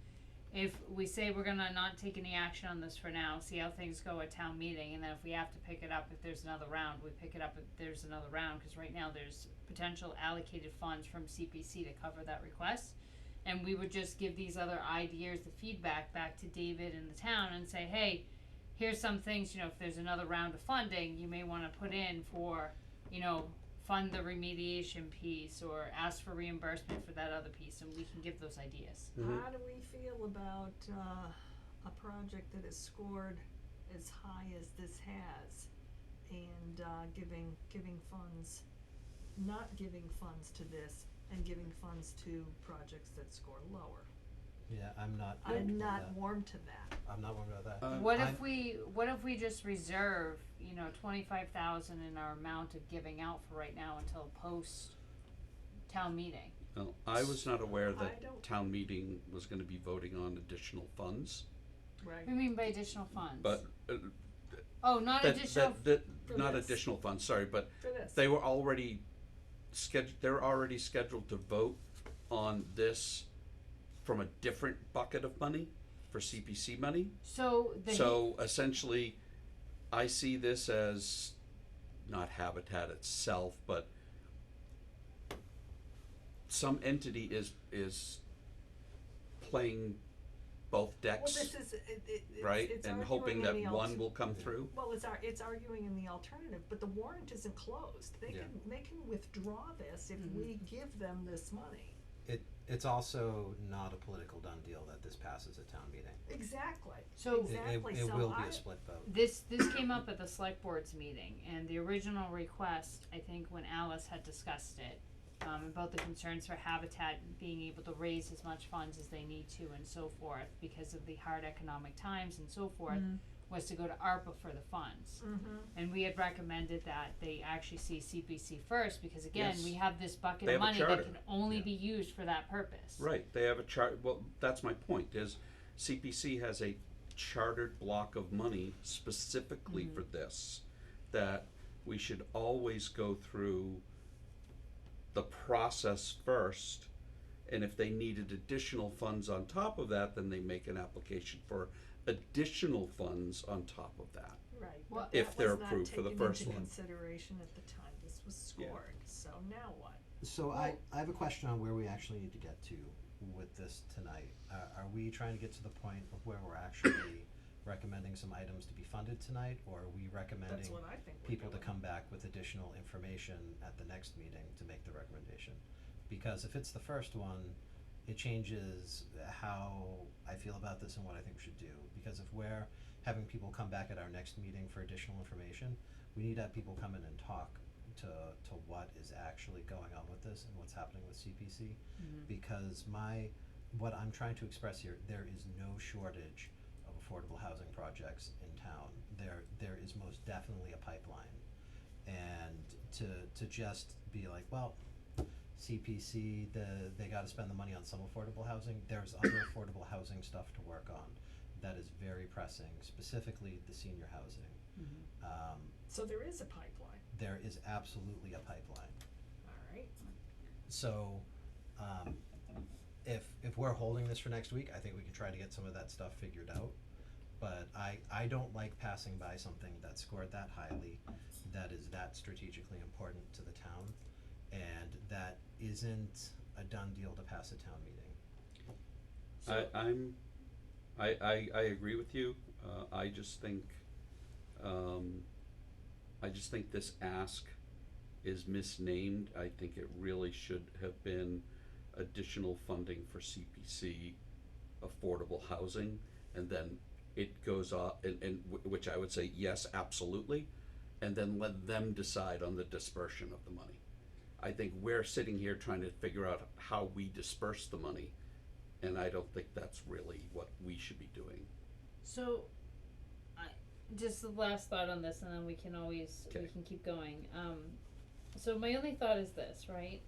if we say we're gonna not take any action on this for now, see how things go at town meeting, and then if we have to pick it up, if there's another round, we pick it up if there's another round, cause right now there's potential allocated funds from CPC to cover that request. And we would just give these other ideas, the feedback back to David and the town and say, hey, here's some things, if there's another round of funding, you may wanna put in for, fund the remediation piece, or ask for reimbursement for that other piece, and we can give those ideas. Mhm. How do we feel about, a project that is scored as high as this has, and, giving funds, not giving funds to this, and giving funds to projects that score lower? Yeah, I'm not. I'm not warm to that. I'm not worried about that. What I'm- if we just reserve, 25,000 in our amount of giving out for right now until post town meeting? Well, I was not aware I that don't- town meeting was gonna be voting on additional funds, Right. What do you mean by additional funds? but, Oh, not that, additional, For not this. additional funds, sorry, but For this. they were already they're already scheduled to vote on this from a different bucket of money for CPC money. so So essentially, I see this as not Habitat itself, but some entity is playing both Well, decks, this is, right? it's And arguing hoping in that the one will come through. Well, it's arguing in the alternative, but the warrant isn't closed. They Yeah. they can withdraw this if we give them this money. It's also not a political done deal that this passes at town meeting. Exactly. So- Exactly. It So will be I- a split vote. This came up at the select board's meeting, and the original request, I think when Alice had discussed it, about the concerns for Habitat being able to raise as much funds as they need to and so forth, because of the hard economic times and so forth, was to go to ARPA for the funds. Mm-hmm. And we had recommended that they actually see CPC first, because again, Yes. we have this bucket They of have a money charter. that can only Yeah. be used for that purpose. Right, they have a chart, well, that's my point, is CPC has a chartered block of money specifically for this, that we should always go through the process first, and if they needed additional funds on top of that, then they make an application for additional funds on top of that. Right. Well, but if that they're was not approved for the taken first into one. consideration at the time this was Yeah. scored. So now what? So I have a question on where we actually need to get to with this tonight. Are we trying to get to the point of where we're actually recommending some items to be funded tonight, or are we That's recommending what I think we're people to doing. come back with additional information at the next meeting to make the recommendation? Because if it's the first one, it changes how I feel about this and what I think we should do. Because if we're having people come back at our next meeting for additional information, we need to have people come in and talk to what is actually going on with this and what's happening with CPC. Because what I'm trying to express here, there is no shortage of affordable housing projects in town. There is most definitely a pipeline. And to just be like, well, CPC, they gotta spend the money on some affordable housing, there's other affordable housing stuff to work on that is very pressing, specifically the senior housing. So there is a pipeline. There is absolutely a pipeline. All right. So, if we're holding this for next week, I think we can try to get some of that stuff figured out. But I don't like passing by something that's scored that highly, that is that strategically important to the town, and that isn't a done deal to pass a town meeting. I agree with you, I just think this ask is misnamed. I think it really should have been additional funding for CPC affordable housing, and then it goes off, and which I would say, yes, absolutely, and then let them decide on the dispersion of the money. I think we're sitting here trying to figure out how we disperse the money, and I don't think that's really what we should be doing. So, just the last thought on this, and then we can we Okay. can keep going. So my only thought is this, right?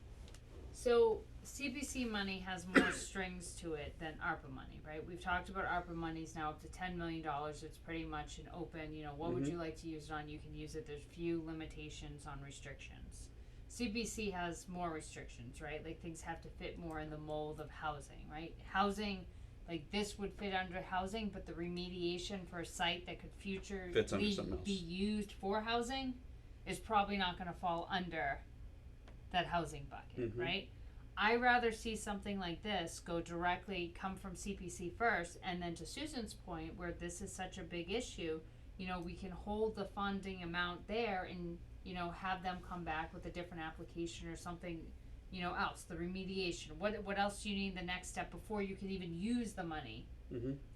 So CPC money has more strings to it than ARPA money, right? We've talked about ARPA monies now up to $10 million. It's pretty much an open, what would you like to use it on? You can use it. There's few limitations on restrictions. CPC has more restrictions, right? Like things have to fit more in the mold of housing, right? Housing, like this would fit under housing, but the remediation for a site that could Fits under futurely something else. be used for housing is probably not gonna fall under that housing bucket, Mhm. right? I rather see something like this go directly, come from CPC first, and then to Susan's point, where this is such a big issue, we can hold the funding amount there and, have them come back with a different application or something, else, the remediation. What else do you need the next step before you can even use the money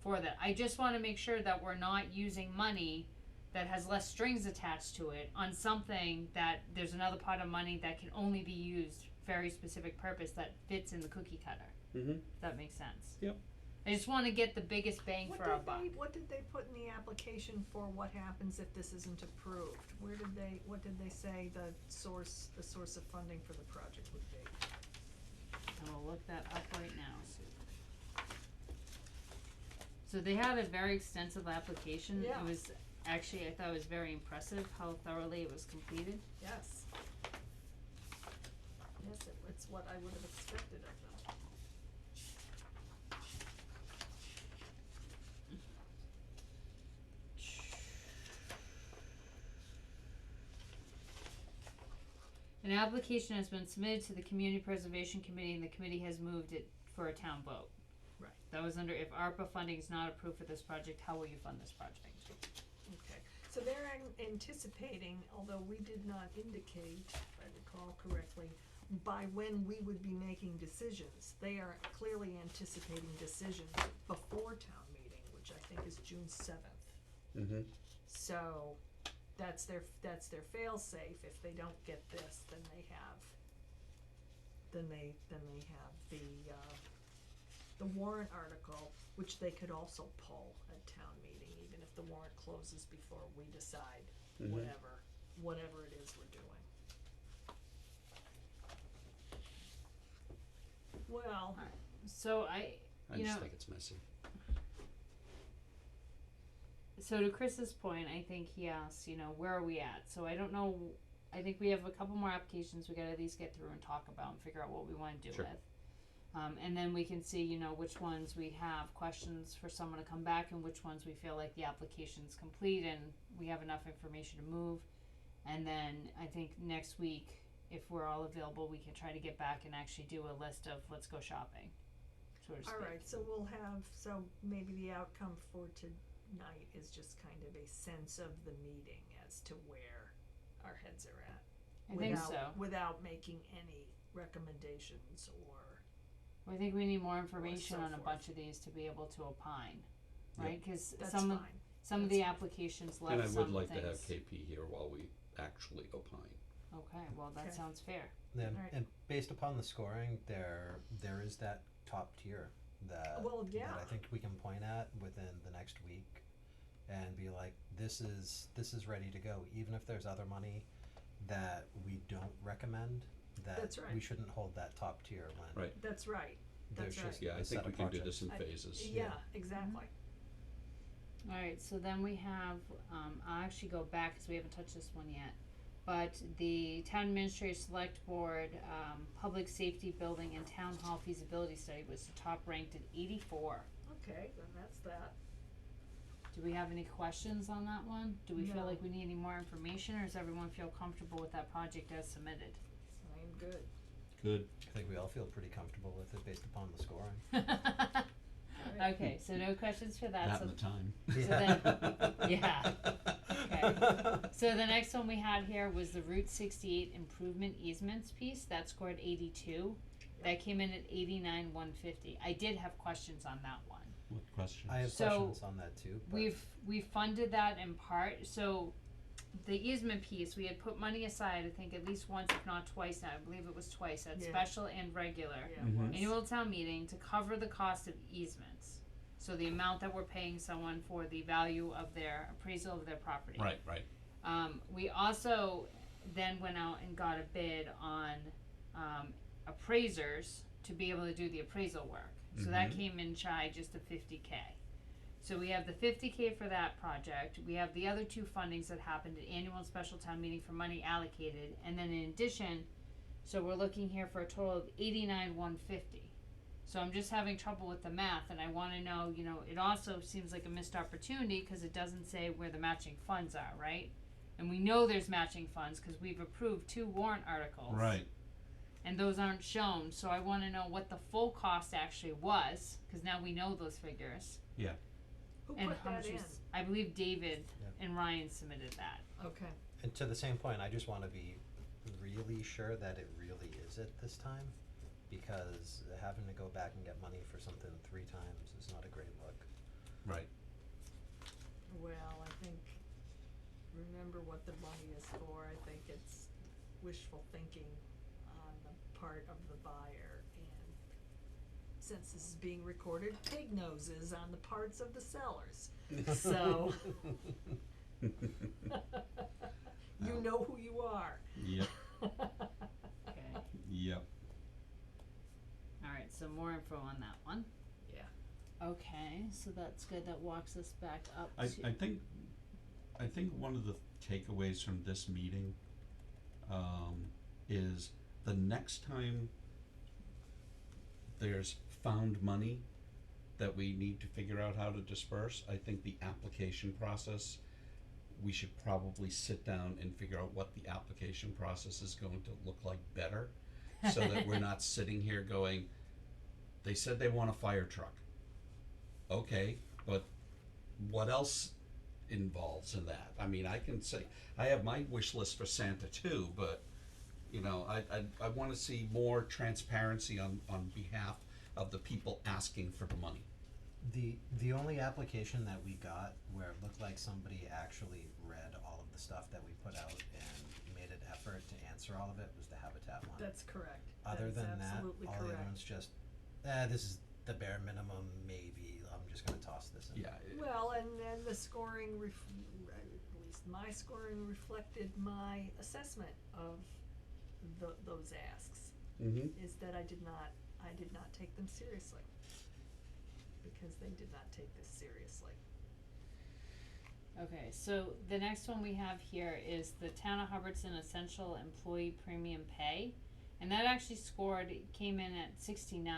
for that? I just wanna make sure that we're not using money that has less strings attached to it on something that there's another pot of money that can only be used very specific purpose that fits in the cookie cutter. Mm-hmm. If that makes sense. Yep. I just want to get the biggest bang What for our did buck. what did they put in the application for what happens if this isn't approved? What did they say the source of funding for the project would be? I will look that up right now, Sue. So they had a very extensive application. Yeah. It was actually, I thought it was very impressive how thoroughly it was completed. Yes. Yes, it's what I would have expected of them. An application has been submitted to the Community Preservation Committee and the committee has moved it for a town vote. Right. That was under, if ARPA funding is not approved for this project, how will you fund this project? Okay, so they're anticipating, although we did not indicate, if I recall correctly, by when we would be making decisions. They are clearly anticipating decisions before town meeting, which I think is June 7th. Mm-hmm. So that's their fail-safe. If they don't get this, then they have the warrant article, which they could also pull at town meeting, even if the warrant closes before we decide Mhm. whatever it is we're doing. Well, So I you just know, think it's messy. so to Chris's point, I think he asked, where are we at? So I don't know, I think we have a couple more applications we gotta at least get through and talk about and figure out what we wanna do Sure. with. And then we can see, which ones we have questions for someone to come back and which ones we feel like the application's complete and we have enough information to move. And then I think next week, if we're all available, we can try to get back and actually do a list of let's go shopping, so to speak. alright, so so maybe the outcome for tonight is just kind of a sense of the meeting as to where our heads are at. I think so. Without making any recommendations or. I think we need more information so on a forth. bunch of these to be able to opine, right? Cause That's some of fine. the That's fine. applications And left I some would like things. to have KP here while we actually opine. Okay, well, that Okay. sounds fair. Then, Alright. and based upon the scoring, there is that top tier that, Well, that yeah. I think we can point at within the next week and be like, this is ready to go, even if there's other money that we don't recommend, that That's right. we shouldn't hold that top tier when Right. That's right. there's That's just Yeah, I a set think we of can do projects. this in I- phases. Yeah, exactly. Alright, so then we have, I'll actually go back because we haven't touched this one yet. But the Town Administrative Select Board, Public Safety Building and Town Hall Feasibility Study was the top ranked at 84. Okay, then that's that. Do we have any questions on that one? Do we feel No. like we need any more information, or does everyone feel comfortable with that project as submitted? I'm good. Good. I think we all feel pretty comfortable with it based upon the scoring. Alright. Okay, so no questions for that. That So and the time. then- yeah. Okay. So the next one we had here was the Route 68 improvement easements piece. That scored 82. That came in at 89,150. I did have questions on that one. What questions? I have So, questions on that too, but We've funded that in part. So the easement piece, we had put money aside, I think at least once, if not twice now. I believe it was twice at Yeah. special and regular Yeah, Mhm. once. annual town meeting to cover the cost of easements. So the amount that we're paying someone for the value of their appraisal of their property. Right. We also then went out and got a bid on appraisers to be able to do the appraisal work. So that Mhm. came in shy just of 50K. So we have the 50K for that project. We have the other two fundings that happened at annual and special town meeting for money allocated, and then in addition, so we're looking here for a total of 89,150. So I'm just having trouble with the math, and I want to know, it also seems like a missed opportunity because it doesn't say where the matching funds are, right? And we know there's matching funds because we've approved 2 warrant articles. Right. And those aren't shown, so I want to know what the full cost actually was, because now we know those figures. Who And put how that much in? was, I believe David Yep. and Ryan submitted that. Okay. and to the same point, I just wanna be really sure that it really is it this time, because having to go back and get money for something 3 times is not a great look. Right. Well, I think, remember what the money is for. I think it's wishful thinking on the part of the buyer, and since this is being recorded, pig noses on the parts of the sellers. So, you know who you are. Yep. Okay. Yep. Alright, so more info on that one. Yeah. Okay, so that's good. That walks us back up I to. think one of the takeaways from this meeting is the next time there's found money that we need to figure out how to disperse, I think the application process, we should probably sit down and figure out what the application process is going to look like better, so that we're not sitting here going, they said they want a fire truck. okay, but what else involves in that? I mean, I can say, I have my wish list for Santa too, but, you know, I wanna see more transparency on behalf of the people asking for the money. The only application that we got where it looked like somebody actually read all of the stuff that we put out and made an effort to answer all of it was the Habitat one. That's correct. Other That is than that, absolutely all the other correct. ones just, this is the bare minimum, maybe, I'm just gonna toss this in. Yeah. Well, and the scoring at least my scoring reflected my assessment of those asks, Mm-hmm. is that I did not take them seriously. Because they did not take this seriously. Okay, so the next one we have here is the Town of Hubbardston Essential Employee Premium Pay. And that actually came in at 69.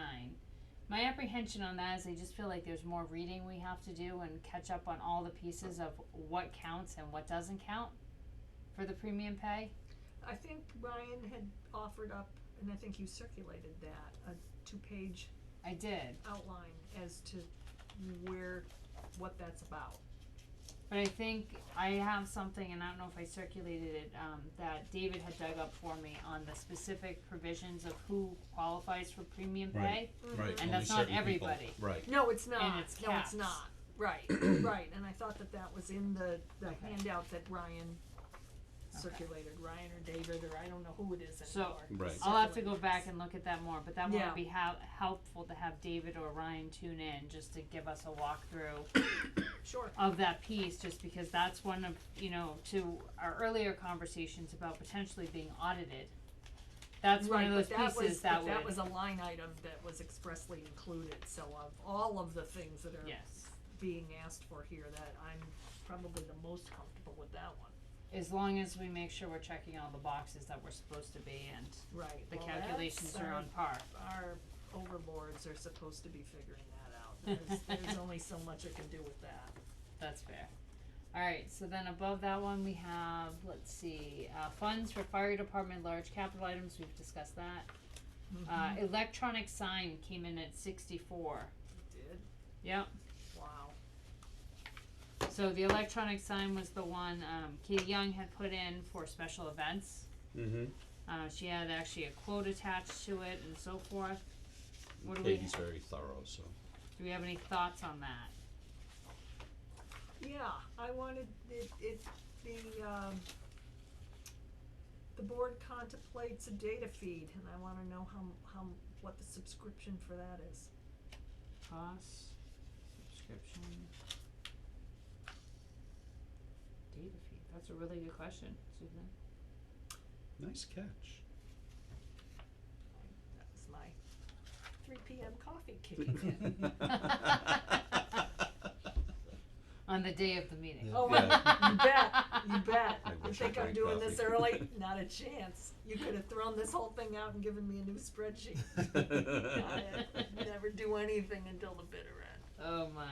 My apprehension on that is I just feel like there's more reading we have to do and catch up on all the pieces of what counts and what doesn't count for the premium pay. I think Ryan had offered up, and I think you circulated that, a 2-page I did. outline as to what that's about. But I think I have something, and I don't know if I circulated it, that David had dug up for me on the specific provisions of who qualifies for premium pay. Right. Right. And only that's not certain people. everybody. Right. No, it's not. And it's No, caps. it's not. Right, right, and I thought that was in the Okay. handout that Ryan Okay. circulated, Ryan or David, or I don't know who it is So, anymore. Right. I'll have to go Circulated back this. and look at that more, but that one Yeah. would be helpful to have David or Ryan tune in just to give us a walkthrough Sure. of that piece, just because that's one of, to our earlier conversations about potentially being audited. That's one Right, of those but that pieces was, that but would. that was a line item that was expressly included, so of all of the things that are Yes, being asked for here, that I'm probably the most comfortable with that one. as long as we make sure we're checking all the boxes that we're supposed to be and Right, the well, calculations that's, are on par. Our overlords are supposed to be figuring that out, there's only so much I can do with that. That's fair. Alright, so then above that one we have, let's see, funds for fire department, large capital items, we've discussed that. Electronic sign came in at 64. Did, Yep. wow, So the electronic sign was the one, Katie Young had put in for special events. Mm-hmm. She had actually a quote attached to it and so forth. What do we, Katie's very thorough, so. do we have any thoughts on that? yeah, I wanted the board contemplates a data feed, and I wanna know how, what the subscription for that is. Cost, subscription, data feed, that's a really good question, Susan. Nice catch. That was my 3 PM coffee kicking in. On the day of the meeting. Yeah. Oh, Yeah. you bet, you bet. I You wish I think I'm drank doing this coffee. early? Not a chance. You could have thrown this whole thing out and given me a new spreadsheet. Never do anything until the bitter end. Oh my.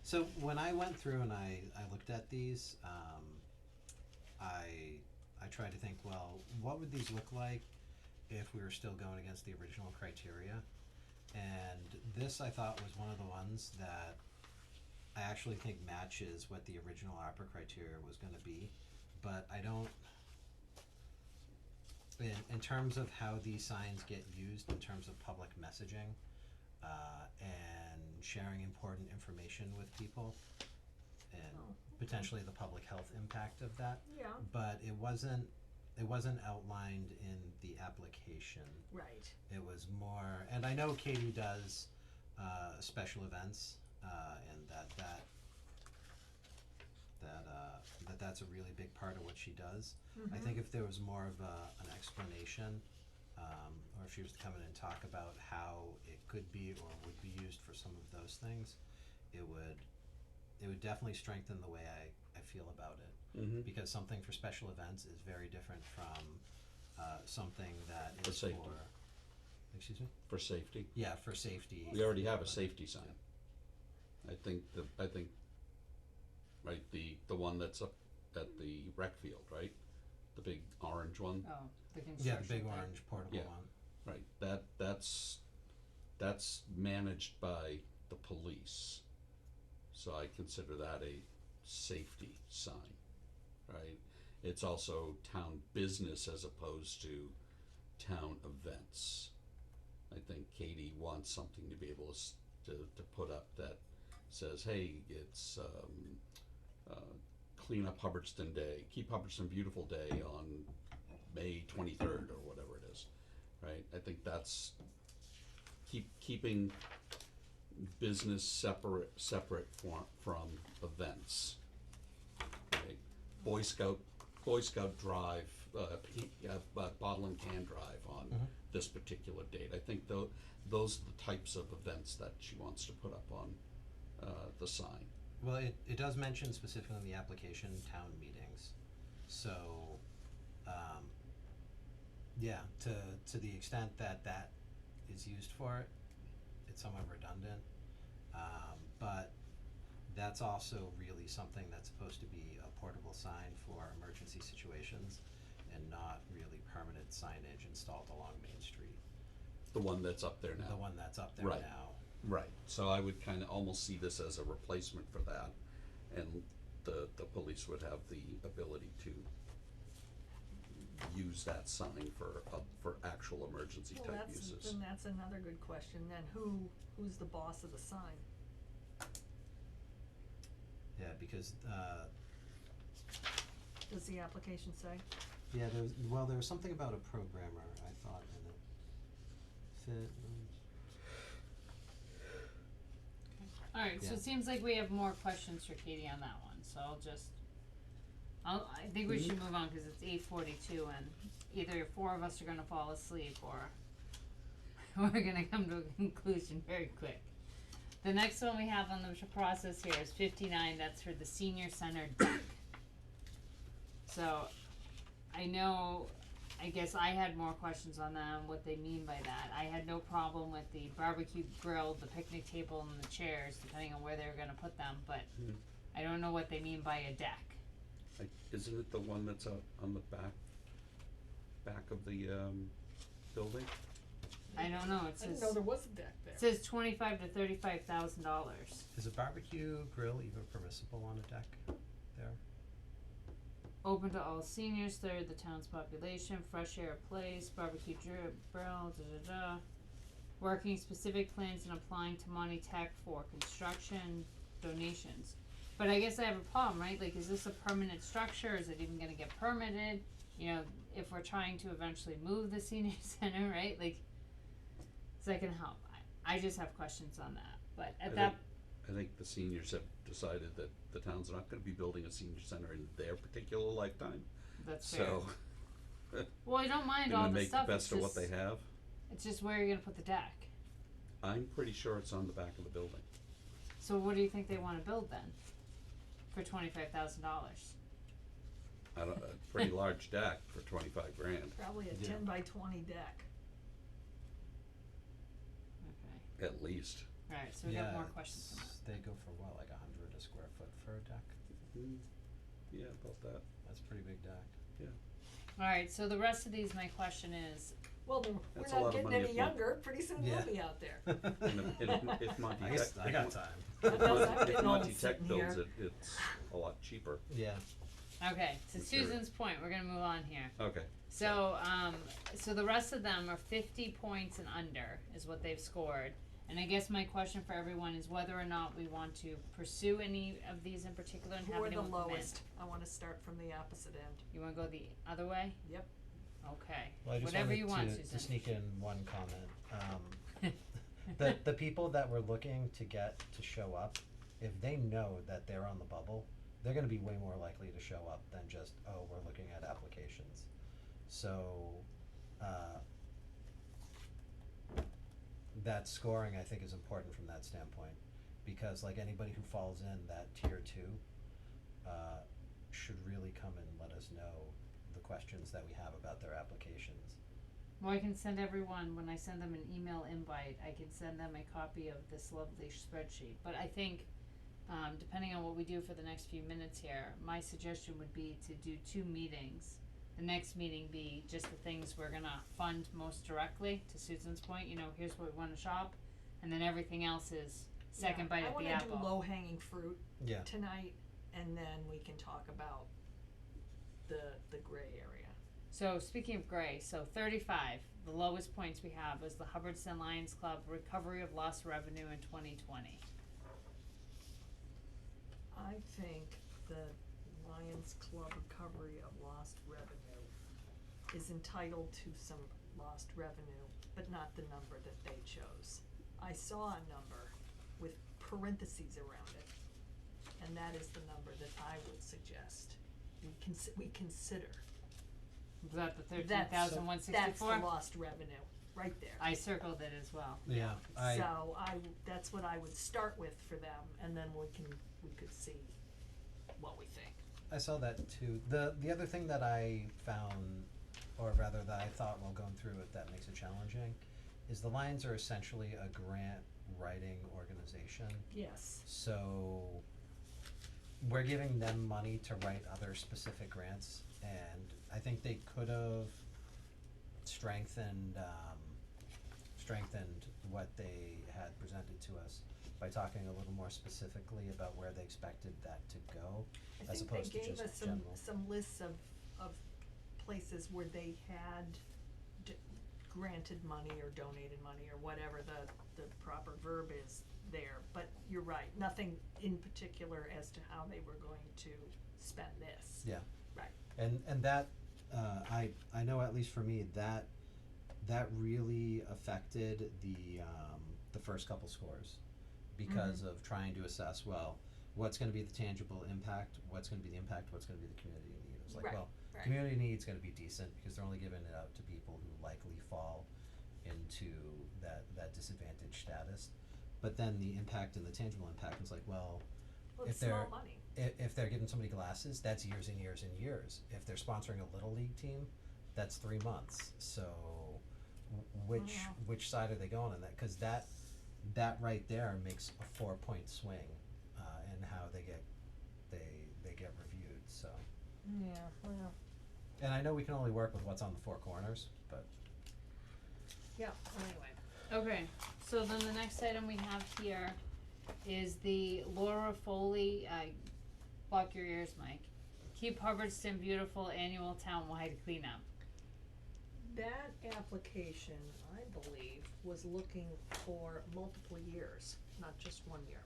So when I went through and I looked at these, I tried to think, well, what would these look like if we were still going against the original criteria? And this I thought was one of the ones that I actually think matches what the original ARPA criteria was gonna be, but I don't, in terms of how these signs get used in terms of public messaging, and sharing important information with people, and Oh, potentially the public health impact of that, yeah, but it wasn't outlined in the application. right. It was more, and I know Katie does special events, and that's a really big part of what she does. I think if there was more of an explanation, or if she was to come in and talk about how it could be or would be used for some of those things, it would definitely strengthen the way I feel about it. Mm-hmm. Because something for special events is very different from something that For is safety. for, excuse me? For safety. Yeah, for safety. We already have a safety sign. I think right, the one that's up at the rec field, right? The big orange one. Oh, the construction. Yeah, the big thing. orange portable Yeah. one. Right, that's managed by the police. so I consider that a safety sign, right? It's also town business as opposed to town events. I think Katie wants something to be able to put up that says, hey, it's clean up Hubbardston Day, keep Hubbardston Beautiful Day on May 23rd or whatever it is, right? I think that's keeping business separate from events. Right? Boy Scout drive, bottle and can drive on this particular date. I think those are the types of events that she wants to put up on the sign. Well, it does mention specifically in the application town meetings, so, yeah, to the extent that that is used for it, it's somewhat redundant, but that's also really something that's supposed to be a portable sign for emergency situations and not really permanent signage installed along Main Street. The one that's up there now. The one that's up there Right. now. Right, so I would kinda almost see this as a replacement for that, and the police would have the ability to use that sign for actual emergency Well, type uses. then that's another good question, then who's the boss of the sign? Yeah, because, Does the application say? yeah, there was something about a programmer, I thought, in it. Alright, so Yeah. it seems like we have more questions for Katie on that one, so I think we should move on, cause it's 8:42 and either four of us are gonna fall asleep or we're gonna come to a conclusion very quick. The next one we have on the process here is 59, that's for the senior center deck. So, I guess I had more questions on that, and what they mean by that. I had no problem with the barbecue grill, the picnic table, and the chairs, depending on where they were gonna put them, but I don't know what they mean by a deck. Isn't it the one that's out on the back of the building? I don't know, it I didn't says, know there was a deck there. it says $25,000 to $35,000. Is a barbecue grill even permissible on a deck there? Open to all seniors, third of the town's population, fresh air place, barbecue grill, working specific plans and applying to Monty Tech for construction donations. But I guess I have a problem, right? Like, is this a permanent structure? Is it even gonna get permitted? You know, if we're trying to eventually move the senior center, right? Like, is that gonna help? I just have questions on that, but I think the seniors have decided that the town's not gonna be building a senior center in their particular lifetime, that's fair. so Well, I don't mind they're all gonna the make stuff, the it's best of what just, they have. it's just where you're gonna put the deck. I'm pretty sure it's on the back of the building. So what do you think they wanna build then? For $25,000? A pretty large deck for $25,000. Probably a Yeah. 10 by 20 deck. Okay, At least. alright, so we got more questions on that. They go for what, like 100 a square foot for a deck? Yeah, about that. That's a pretty big deck. Alright, so the rest of these, my question is, Well, That's we're a lot not of getting money any if one- younger, pretty soon Yeah. we'll be out there. And if Monty I Tech, guess I got time. God knows I'm if getting Monty old Tech sitting builds here. it, it's a lot cheaper. Yeah. okay, to Sure. Susan's point, we're gonna move on here. Okay. So, so the rest of them are 50 points and under is what they've scored. And I guess my question for everyone is whether or not we want to pursue any of these in particular and Who have are the anyone come in. lowest? I wanna start from the opposite end. You wanna go the other way? Yep. Okay, Well, I just whatever wanted you want, to Susan. sneak in one comment. The people that we're looking to get to show up, if they know that they're on the bubble, they're gonna be way more likely to show up than just, oh, we're looking at applications. So, that scoring I think is important from that standpoint, because like anybody who falls in that tier 2, should really come and let us know the questions that we have about their applications. Well, I can send everyone, when I send them an email invite, I can send them a copy of this lovely spreadsheet. But I think, depending on what we do for the next few minutes here, my suggestion would be to do 2 meetings. The next meeting be just the things we're gonna fund most directly, to Susan's point, you know, here's what we wanna shop, and then everything else is second bite I at the wanna apple. do low hanging fruit Yeah. tonight, and then we can talk about the gray area. So speaking of gray, so 35, the lowest points we have is the Hubbardston Lions Club recovery of lost revenue in 2020. I think the Lions Club recovery of lost revenue is entitled to some lost revenue, but not the number that they chose. I saw a number with parentheses around it, and that is the number that I would suggest we consider. Was that the That's 13,164? the lost revenue, right there. I circled it as well. Yeah. So that's what I would start with for them, and then we could see what we think. I saw that too. The other thing that I found, or rather that I thought while going through it that makes it challenging, is the Lions are essentially a grant writing organization. Yes. So we're giving them money to write other specific grants, and I think they could have strengthened what they had presented to us by talking a little more specifically about where they expected that to go, I as think opposed they to gave just us general. some lists of places where they had granted money or donated money or whatever the proper verb is there, but you're right, nothing in particular as to how they were going to spend this. Yeah. Right. And that I know, at least for me, that really affected the first couple scores because of trying to assess, well, what's gonna be the tangible impact, what's gonna be the impact, what's gonna be the community need. It was like, Right, well, right. community need's gonna be decent because they're only giving it out to people who likely fall into that disadvantaged status. But then the impact and the tangible impact is like, well, Well, if it's small they're money. if they're giving somebody glasses, that's years and years and years. If they're sponsoring a little league team, that's 3 months. So which side are they going on that? Because that right there makes a 4-point swing in how they get reviewed. So, Yeah, well. and I know we can only work with what's on the four corners, but Yeah, anyway. Okay, so then the next item we have here is the Laura Foley, block your ears, Mike. Keep Hubbardston Beautiful annual townwide cleanup. That application, I believe, was looking for multiple years, not just 1 year.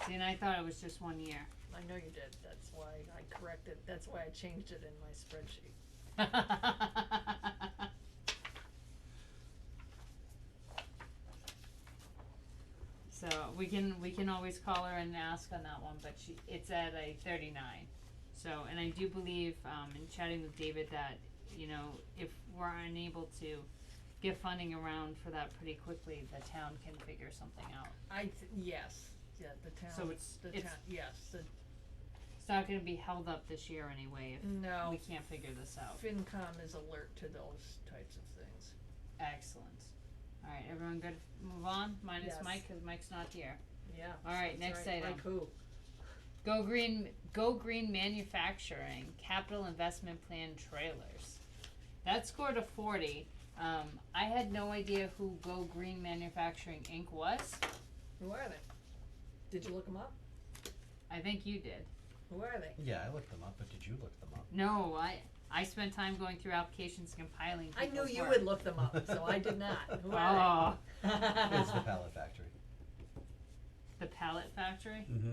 See, and I thought it was just 1 year. I know you did, that's why I corrected, that's why I changed it in my spreadsheet. So we can always call her and ask on that one, but it's at a 39. So, and I do believe in chatting with David that, you know, if we're unable to get funding around for that pretty quickly, the town can figure something out. Yes, yeah, the town, So it's yes, it's not going to be held up this year anyway if no, we can't figure this out. FinCom is alert to those types of things. Excellent. All right, everyone good? Move on. Minus Yes. Mike because Mike's not here. Yeah. All right, that's next right. item. Like who? Go Green Manufacturing Capital Investment Plan trailers. That scored a 40. I had no idea who Go Green Manufacturing Inc. was. Who are they? Did you look them up? I think you did. Who are they? yeah, I looked them up. But did you look them up? No, I spent time going through applications and compiling. I knew people's you work. would look them up, so I did not. Who are Oh, It's the Pallet Factory. the Pallet Factory. Mm-hmm.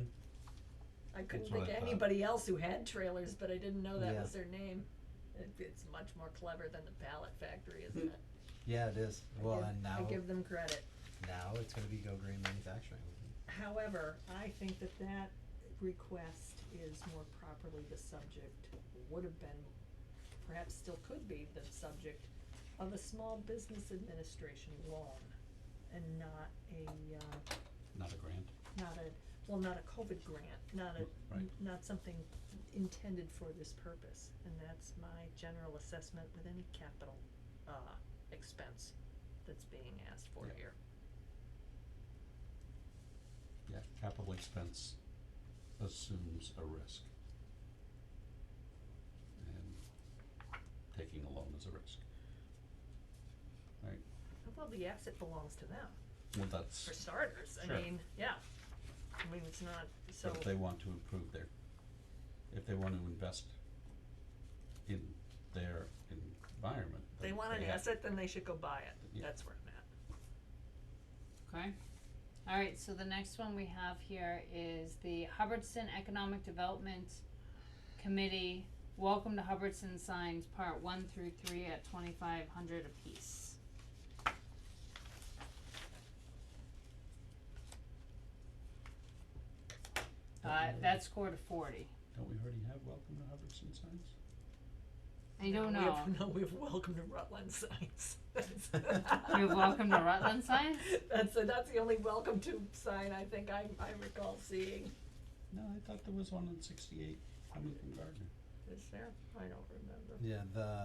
I couldn't That's what think I of thought. anybody else who had trailers, but I didn't know that Yeah. was their name. It's much more clever than the Pallet Factory, isn't it? Yeah, it is. Well, and I now give them credit. it's going to be Go Green Manufacturing. However, I think that request is more properly the subject, would have been, perhaps still could be the subject of a small business administration loan, and not a, Not a grant. not a COVID grant, Right. not something intended for this purpose. And that's my general assessment with any capital, expense that's being asked for Yeah. here. Yeah, capital expense assumes a risk. And taking a loan is a risk. Right. Well, the asset belongs to them. Well, that's, for starters, Sure. I mean, yeah. I mean, it's not, so, but if they want to improve their, if they want to invest in their environment, they then want an have- asset, then they should go buy it, Yeah. that's where I'm at. Okay. Alright, so the next one we have here is the Hubbardston Economic Development Committee. Welcome to Hubbardston signs, part 1 through 3 at $2,500 apiece. That scored a 40. Don't we already have welcome to Hubbardston signs? I don't No, know. we have welcome to Rutland signs. We have welcome to Rutland signs? That's the only welcome to sign I think I recall seeing. No, I thought there was one on 68 coming from Gardner. Is there? I don't remember. Yeah,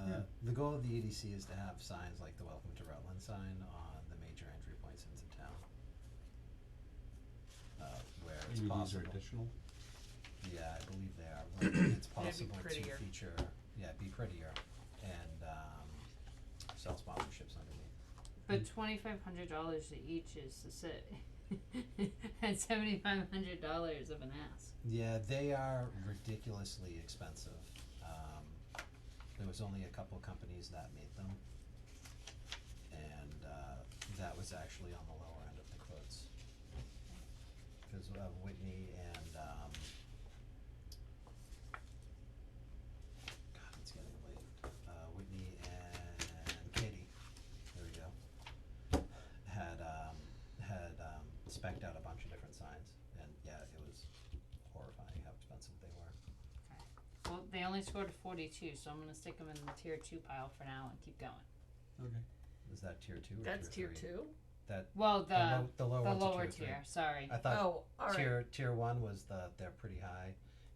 Yeah. the goal of the EDC is to have signs like the Welcome to Rutland sign on the major entry points into town. Where it's Maybe these are possible. additional? Yeah, I believe they are, where it's be possible to prettier. feature, be prettier, and, sell sponsorships underneath. But $2,500 each is to sit. And $7,500 of an ask. Yeah, they are ridiculously expensive. There was only a couple companies that made them. And, that was actually on the lower end of the quotes. Cause, Whitney and, God, it's getting late. Whitney and Katie, there we go, had spec'd out a bunch of different signs, and yeah, it was horrifying how expensive they were. Well, they only scored a 42, so I'm gonna stick them in the tier 2 pile for now and keep going. Okay. Is that tier 2 or That's tier tier 3? 2? That, Well, the lower the one's a lower tier 3. tier, sorry. I thought Oh, alright. tier 1 was they're pretty high,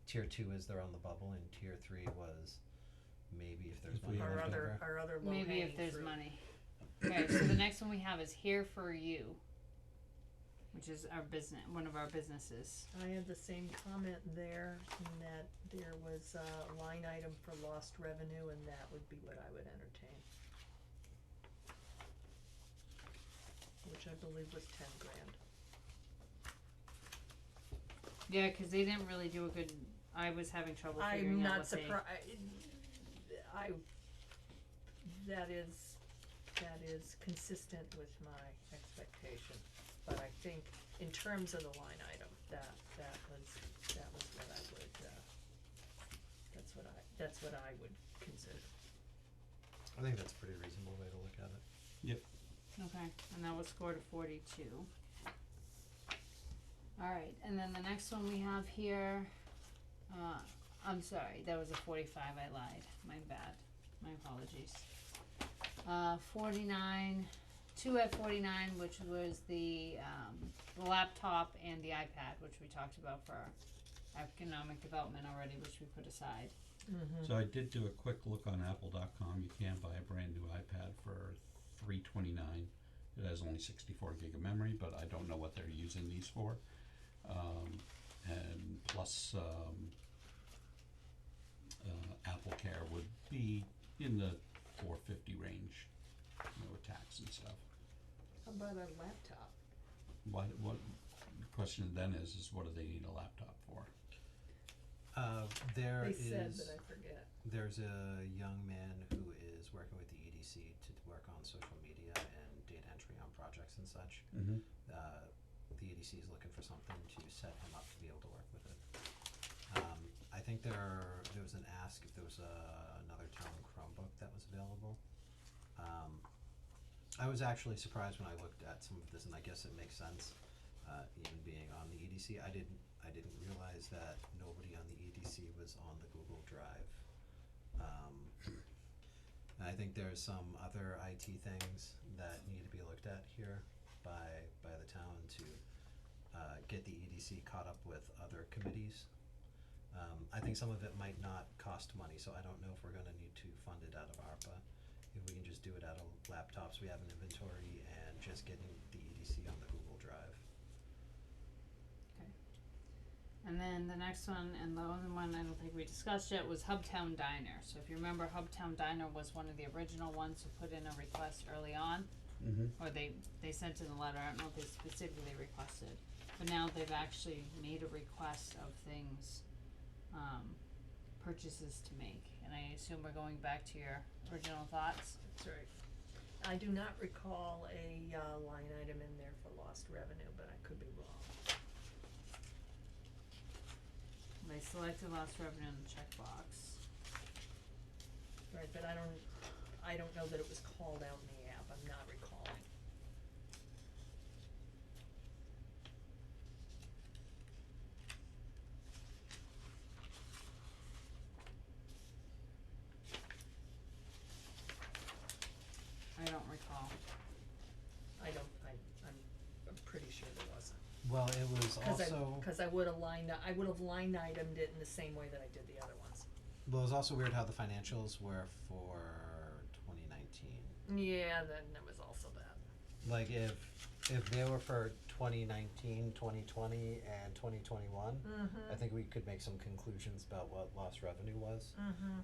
tier 2 is they're on the bubble, and tier 3 was maybe if there's If we money have left over. Our other low Maybe hanging if there's fruit. money. Okay, so the next one we have is Here For You, which is our business, one of our businesses. I had the same comment there, in that there was a line item for lost revenue, and that would be what I would entertain. Which I believe was 10 grand. Yeah, 'cause they didn't really do a good. I was having trouble figuring I'm out not what they. surprised, that is consistent with my expectation, but I think in terms of the line item, that was what I would, that's what I would consider. I think that's a pretty reasonable way to look at it. Okay, and that was scored a 42. Alright, and then the next one we have here, I'm sorry, that was a 45, I lied, my bad, my apologies. 49, 2 at 49, which was the laptop and the iPad, which we talked about for economic development already, which we put aside. Mm-hmm. So I did do a quick look on Apple.com. You can buy a brand new iPad for $329. It has only 64 gig of memory, but I don't know what they're using these for. And plus, Apple Care would be in the $450 range, with tax and stuff. How about a laptop? What the question then is what do they need a laptop for? There They said, is, but I forget. there's a young man who is working with the EDC to work on social media and data entry on projects and such. Mm-hmm. The EDC is looking for something to set him up to be able to work with it. I think there was an ask if there was another town Chromebook that was available. I was actually surprised when I looked at some of this, and I guess it makes sense, even being on the EDC. I didn't realize that nobody on the EDC was on the Google Drive. And I think there's some other IT things that need to be looked at here by the town to get the EDC caught up with other committees. I think some of it might not cost money, so I don't know if we're gonna need to fund it out of ARPA. If we can just do it out of laptops we have in inventory and just getting the EDC on the Google Drive. And then the next one, and the only one I don't think we discussed yet, was Hubtown Diner. So if you remember, Hubtown Diner was one of the original ones who put in a request early on. Mm-hmm. or they sent in a letter, I don't know if they specifically requested, but now they've actually made a request of things, purchases to make, and I assume we're going back to your original thoughts. That's right. I do not recall a, line item in there for lost revenue, but I could be wrong. They selected lost revenue in the checkbox. Right, but I don't know that it was called out in the app, I'm not recalling. I don't recall. I'm pretty sure there wasn't. Well, it was also, Cause I would've line itemed it in the same way that I did the other ones. well, it was also weird how the financials were for 2019. Yeah, then there was also that. Like if they were for 2019, 2020, and 2021, I think we could make some conclusions about what lost revenue was.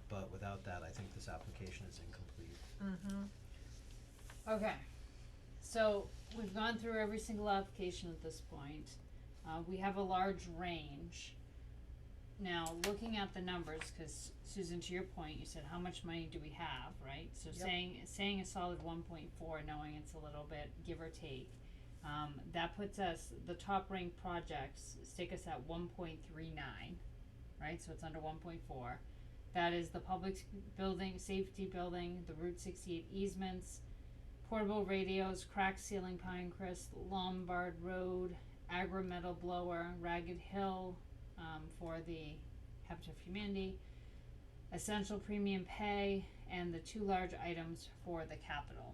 But without that, I think this application is incomplete. Okay, so we've gone through every single application at this point. We have a large range. Now, looking at the numbers, cause Susan, to your point, you said how much money do we have, right? So Yep. saying a solid 1.4, knowing it's a little bit give or take, that puts us, the top ranked projects stick us at 1.39, right? So it's under 1.4. That is the public building, safety building, the Route 68 easements, portable radios, crack ceiling Pinecrest, Lombard Road, Agra Metal Blower, Ragged Hill, for the Habitat for Humanity, essential premium pay, and the two large items for the capital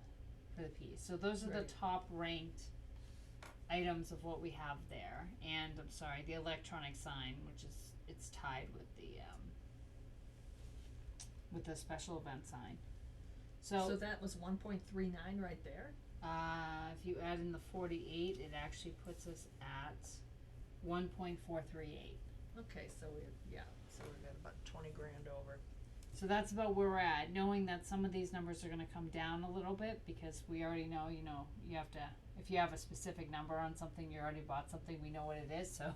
for the piece. So those are the Right. top ranked items of what we have there. And I'm sorry, the electronic sign, which is it's tied with the special event sign. So that was 1.39 right there? If you add in the 48, it actually puts us at 1.438. Okay, so we've got about 20 grand over. So that's about where we're at, knowing that some of these numbers are gonna come down a little bit, because we already know, you have to, if you have a specific number on something, you already bought something, we know what it is, so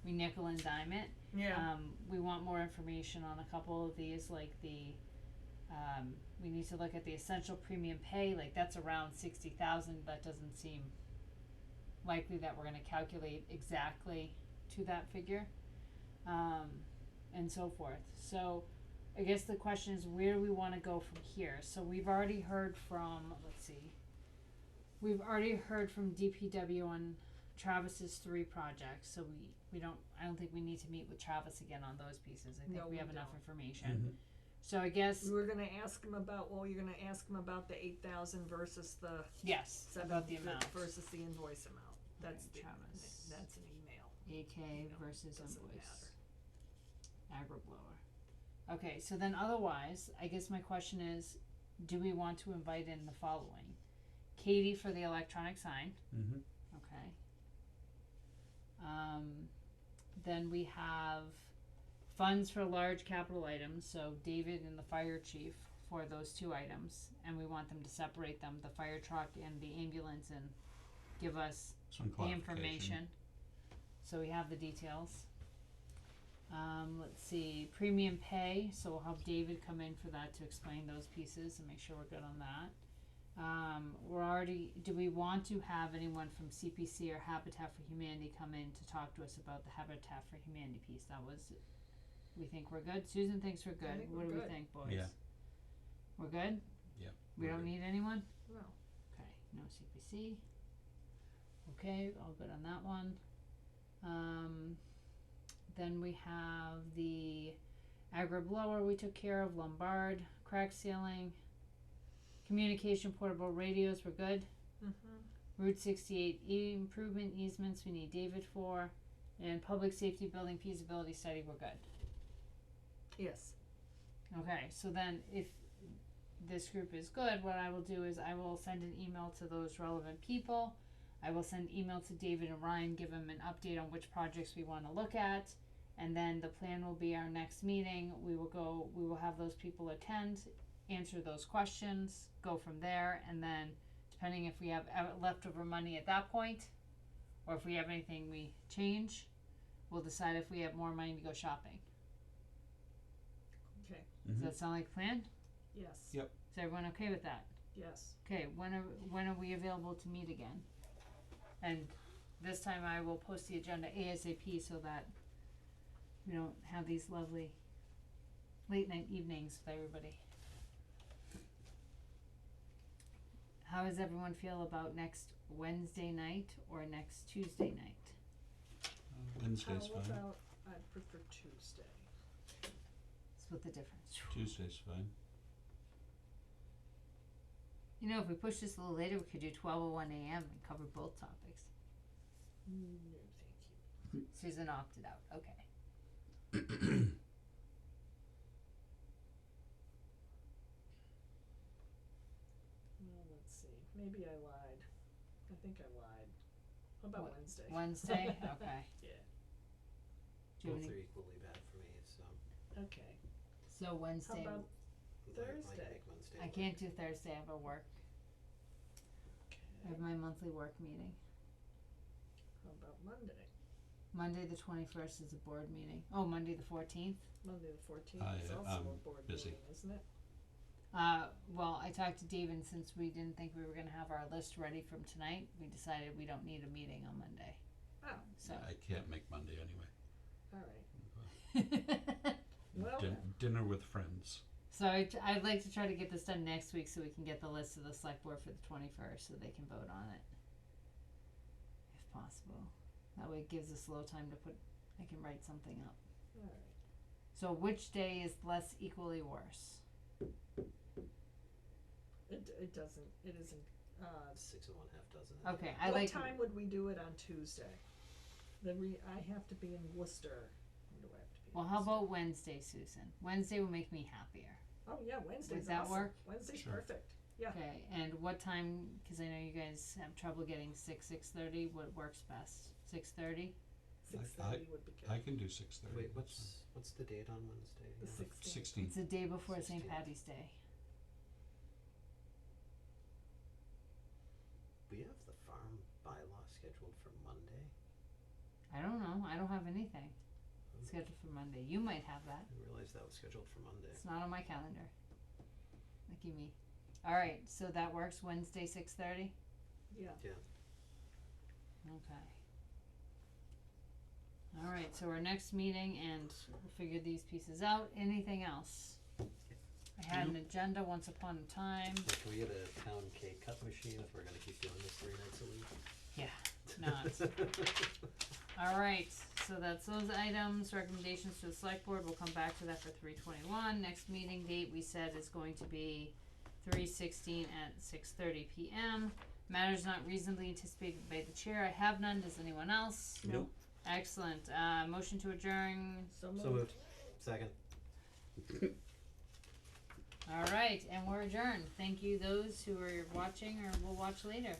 we nickel and dime it. Yeah. We want more information on a couple of these, like we need to look at the essential premium pay, like that's around 60,000, that doesn't seem likely that we're gonna calculate exactly to that figure, and so forth. So I guess the question is, where do we wanna go from here? So we've already heard from, we've already heard from DPW on Travis's 3 projects, so I don't think we need to meet with Travis again on those pieces. I think No, we we have enough don't. information. So I guess, We're gonna ask him about, you're gonna ask him about the 8,000 versus the yes, about the amount. versus the invoice amount. That's Okay, Travis. that's an email. AK You know, versus doesn't invoice. Agri blower. Okay, so then otherwise, I guess my question is, do we want to invite in the following? Katie for the electronic sign. Mm-hmm. Okay. Then we have funds for large capital items, so David and the fire chief for those 2 items, and we want them to separate them, the fire truck and the ambulance, and give us Some the clarification. information. So we have the details. Let's see, premium pay, so we'll have David come in for that to explain those pieces and make sure we're good on that. Do we want to have anyone from CPC or Habitat for Humanity come in to talk to us about the Habitat for Humanity piece? We think we're good? Susan thinks we're good. think What we're do we good. think, boys? Yeah. We're good? Yeah. We we're don't good. need anyone? No. Okay, no CPC. Okay, all good on that one. Then we have the Agri blower we took care of, Lombard, crack ceiling, communication portable radios, we're good. Route 68 improvement easements, we need David for, and public safety building feasibility study, we're good. Yes. Okay, so then if this group is good, what I will do is I will send an email to those relevant people. I will send email to David and Ryan, give them an update on which projects we want to look at, and then the plan will be our next meeting. We will have those people attend, answer those questions, go from there, and then depending if we have leftover money at that point, or if we have anything we change, we'll decide if we have more money to go shopping. Okay, Does that sound like a plan? yes. Yep. Is everyone okay with that? Yes. Okay, when are we available to meet again? And this time I will post the agenda ASAP so that we don't have these lovely late night evenings with everybody. How does everyone feel about next Wednesday night or next Tuesday night? Wednesday's How fine. about, I prefer Tuesday. Split the difference. Tuesday's fine. You know, if we push this a little later, we could do 12:01 a.m. and cover both topics. No, thank you. Susan opted out. Okay. Well, let's see, maybe I lied. I think I lied. How about What, Wednesday? Wednesday? Okay. Yeah, Do you have Both any? are equally bad for me, so okay. So How Wednesday. about I Thursday? can make Wednesday I work. can't do Thursday. I have a work. I have my monthly work meeting. How about Monday? Monday the 21st is a board meeting. Oh, Monday the 14th. Monday the 14th I, is also I'm a board busy. meeting, isn't it? Well, I talked to Dave, and since we didn't think we were gonna have our list ready from tonight, we decided we don't need a meeting on Monday. Oh, So. I can't make Monday anyway. alright. Well then. Dinner with friends. So I'd like to try to get this done next week so we can get the list of the select board for the 21st so they can vote on it. If possible. That way it gives us a little time to I can write something up. Alright. So which day is less equally worse? It doesn't, it isn't, 6 and 1/2 dozen. Okay, I what like. time would we do it on Tuesday? I have to be in Worcester. When do I have to be in Well, how Worcester? about Wednesday, Susan? Wednesday will make me happier. Oh, yeah, Wednesday's Would that awesome. work? Wednesday's Sure. perfect. Yeah. Okay, and what time, because I know you guys have trouble getting 6:30, what works best? 6:30? 6:30 would be good. I can do 6:30. Wait, what's the date on Wednesday? The again? 16th. It's the day before St. 16th. Patty's Day. We have the farm bylaw scheduled for Monday. I don't know, I don't have anything scheduled for Monday. You might have that. I didn't realize that was scheduled for Monday. It's not on my calendar. Lucky me. Alright, so that works, Wednesday 6:30? Yeah. Okay. Alright, so our next meeting, and we'll figure these pieces out. Anything else? I had an agenda once upon a time. Can we get a town cake cut machine if we're gonna keep doing this 3 nights a week? Not. Alright, so that's those items. Recommendations to the select board, we'll come back to that for 3/21. Next meeting date we said is going to be 3/16 at 6:30 p.m. Matters not reasonably anticipated by the chair. I have none. Does anyone else? Nope. Excellent. Motion to adjourn. So moved. So moved. Second. Alright, and we're adjourned. Thank you those who are watching or will watch later.